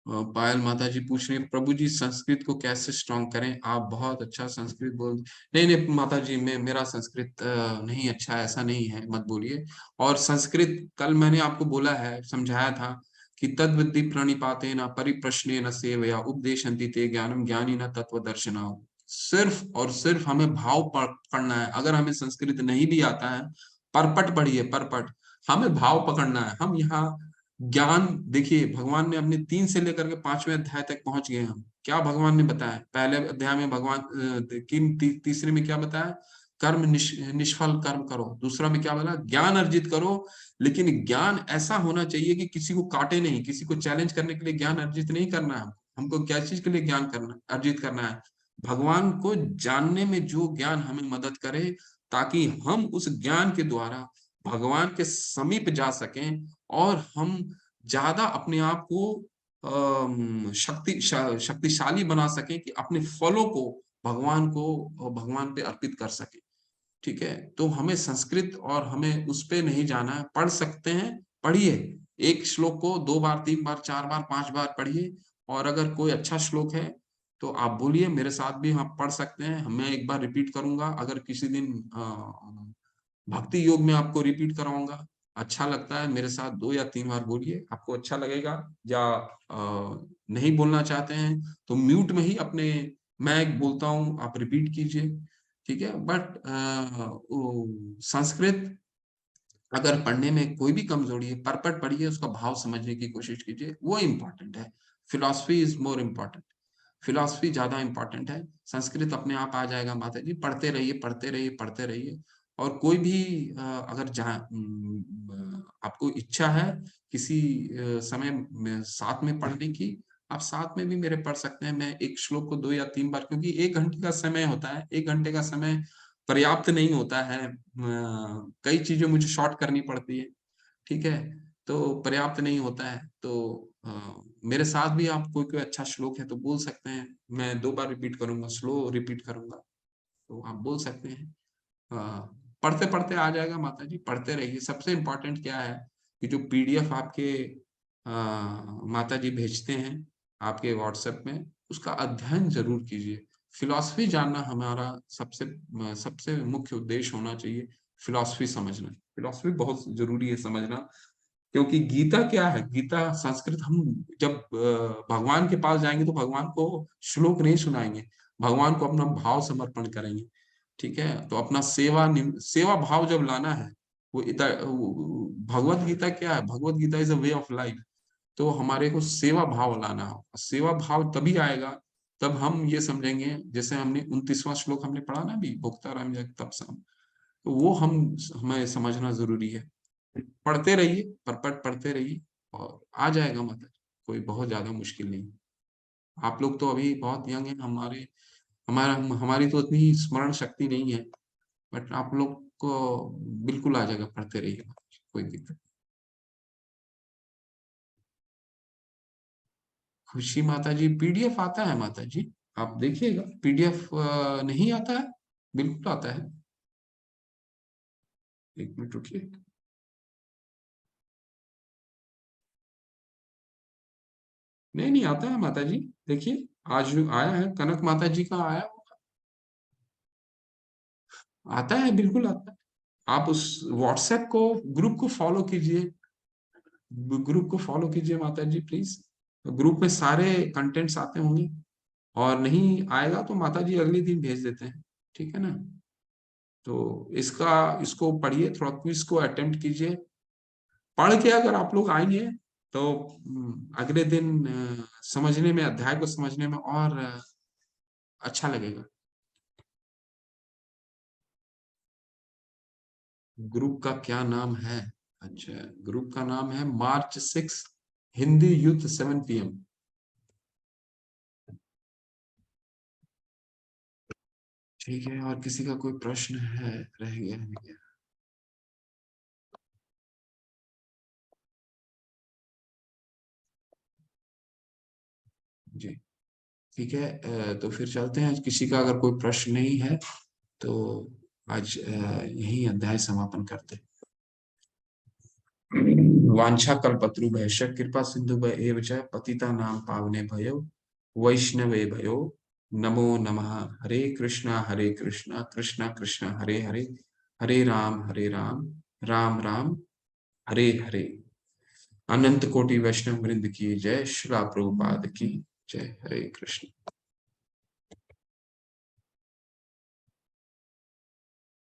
पायल माता जी पूछ रही हैं, प्रभु जी संस्कृत को कैसे स्ट्रॉन्ग करें? आप बहुत अच्छा संस्कृत बोल। नहीं नहीं माता जी, मेरा संस्कृत नहीं अच्छा, ऐसा नहीं है, मत बोलिए। और संस्कृत कल मैंने आपको बोला है, समझाया था कि तद्विद्धि प्रणिपातेन परिप्रश्नेन सेवया उपदेशन्ति ते ज्ञानम ज्ञानिनः तत्वदर्शिनः। सिर्फ और सिर्फ हमें भाव पकड़ना है। अगर हमें संस्कृत नहीं भी आता है, परपट पढ़िए, परपट, हमें भाव पकड़ना है। हम यहाँ ज्ञान देखिए, भगवान ने अपने 3 से लेकर के 5वें अध्याय तक पहुंच गए हम। क्या भगवान ने बताया? पहले अध्याय में भगवान तीसरे में क्या बताया? कर्म निष्फल कर्म करो। दूसरा में क्या बोला? ज्ञान अर्जित करो, लेकिन ज्ञान ऐसा होना चाहिए कि किसी को काटे नहीं, किसी को चैलेंज करने के लिए ज्ञान अर्जित नहीं करना है। हमको क्या चीज के लिए ज्ञान करना अर्जित करना है? भगवान को जानने में जो ज्ञान हमें मदद करे, ताकि हम उस ज्ञान के द्वारा भगवान के समीप जा सकें और हम ज्यादा अपने आप को शक्तिशाली बना सकें कि अपने फलों को भगवान पे अर्पित कर सके। ठीक है, तो हमें संस्कृत और हमें उस पे नहीं जाना है। पढ़ सकते हैं, पढ़िए, एक श्लोक को 2 बार 3 बार 4 बार 5 बार पढ़िए। और अगर कोई अच्छा श्लोक है तो आप बोलिए, मेरे साथ भी हम पढ़ सकते हैं। मैं एक बार रिपीट करूंगा, अगर किसी दिन भक्ति योग में आपको रिपीट कराऊंगा, अच्छा लगता है मेरे साथ 2 या 3 बार बोलिए, आपको अच्छा लगेगा। या नहीं बोलना चाहते हैं तो म्यूट में ही अपने, मैं एक बोलता हूँ, आप रिपीट कीजिए। ठीक है, बट संस्कृत अगर पढ़ने में कोई भी कमजोरी है, परपट पढ़िए, उसका भाव समझने की कोशिश कीजिए, वो इम्पोर्टेंट है। Philosophy is more important, philosophy ज्यादा इंपॉर्टेंट है। संस्कृत अपने आप आ जाएगा माता जी, पढ़ते रहिए, पढ़ते रहिए, पढ़ते रहिए। और कोई भी अगर आपको इच्छा है किसी समय साथ में पढ़ने की, आप साथ में भी मेरे पढ़ सकते हैं। मैं एक श्लोक को 2 या 3 बार, क्योंकि 1 घंटे का समय होता है, 1 घंटे का समय पर्याप्त नहीं होता है। कई चीजें मुझे शॉर्ट करनी पड़ती है, ठीक है, तो पर्याप्त नहीं होता है। तो मेरे साथ भी आप कोई कोई अच्छा श्लोक है तो बोल सकते हैं। मैं 2 बार रिपीट करूंगा, स्लो रिपीट करूंगा, तो आप बोल सकते हैं। पढ़ते पढ़ते आ जाएगा माता जी, पढ़ते रहिए। सबसे इम्पोर्टेंट क्या है कि जो पीडीएफ आपके माता जी भेजते हैं आपके व्हाट्सएप में, उसका अध्ययन जरूर कीजिए। फिलॉसफी जानना हमारा सबसे सबसे मुख्य उद्देश्य होना चाहिए। फिलॉसफी समझना, फिलॉसफी बहुत जरूरी है समझना। क्योंकि गीता क्या है? गीता संस्कृत, हम जब भगवान के पास जाएंगे तो भगवान को श्लोक नहीं सुनाएंगे, भगवान को अपना भाव समर्पण करेंगे। ठीक है, तो अपना सेवा भाव जब लाना है, भगवत गीता क्या है? Bhagavad Gita is a way of life. तो हमारे को सेवा भाव लाना हो, सेवा भाव तभी आएगा तब हम ये समझेंगे, जैसे हमने 29वां श्लोक हमने पढ़ा ना अभी, भोक्ता राम जग तपसम, तो वो हमें समझना जरूरी है। पढ़ते रहिए, परपट पढ़ते रहिए और आ जाएगा, मतलब कोई बहुत ज्यादा मुश्किल नहीं। आप लोग तो अभी बहुत यंग हैं, हमारी तो उतनी स्मरण शक्ति नहीं है, बट आप लोग को बिल्कुल आ जाएगा, पढ़ते रहिए, कोई दिक्कत। खुशी माता जी, पीडीएफ आता है माता जी, आप देखिएगा। पीडीएफ नहीं आता है? बिल्कुल आता है, एक मिनट रुकिए। नहीं नहीं आता है माता जी, देखिए आज आया है, कनक माता जी का आया, आता है, बिल्कुल आता है। आप उस व्हाट्सएप को, ग्रुप को फॉलो कीजिए, ग्रुप को फॉलो कीजिए माता जी प्लीज। ग्रुप में सारे कंटेंट्स आते होंगे, और नहीं आएगा तो माता जी अगले दिन भेज देते हैं, ठीक है ना। तो इसको पढ़िए, थोड़ा क्विज को अटेम्प्ट कीजिए। पढ़ के अगर आप लोग आएंगे तो अगले दिन समझने में, अध्याय को समझने में और अच्छा लगेगा। ग्रुप का क्या नाम है? अच्छा, ग्रुप का नाम है मार्च 6 हिंदी यूथ 7 PM। ठीक है, और किसी का कोई प्रश्न है? रह गया? जी, ठीक है, तो फिर चलते हैं। किसी का अगर कोई प्रश्न नहीं है तो आज यही अध्याय समापन करते हैं। वांछा कल्पतरुभ्यश्च कृपा सिन्धुभ्य एव च पतितानां पावनेभ्यो वैष्णवेभ्यो नमो नमः। हरे कृष्णा कृष्णा कृष्णा हरे हरे, हरे राम राम राम हरे हरे। अनंत कोटि वैष्णव वृंद की जय, श्रीला प्रभुपाद की जय। हरे कृष्ण।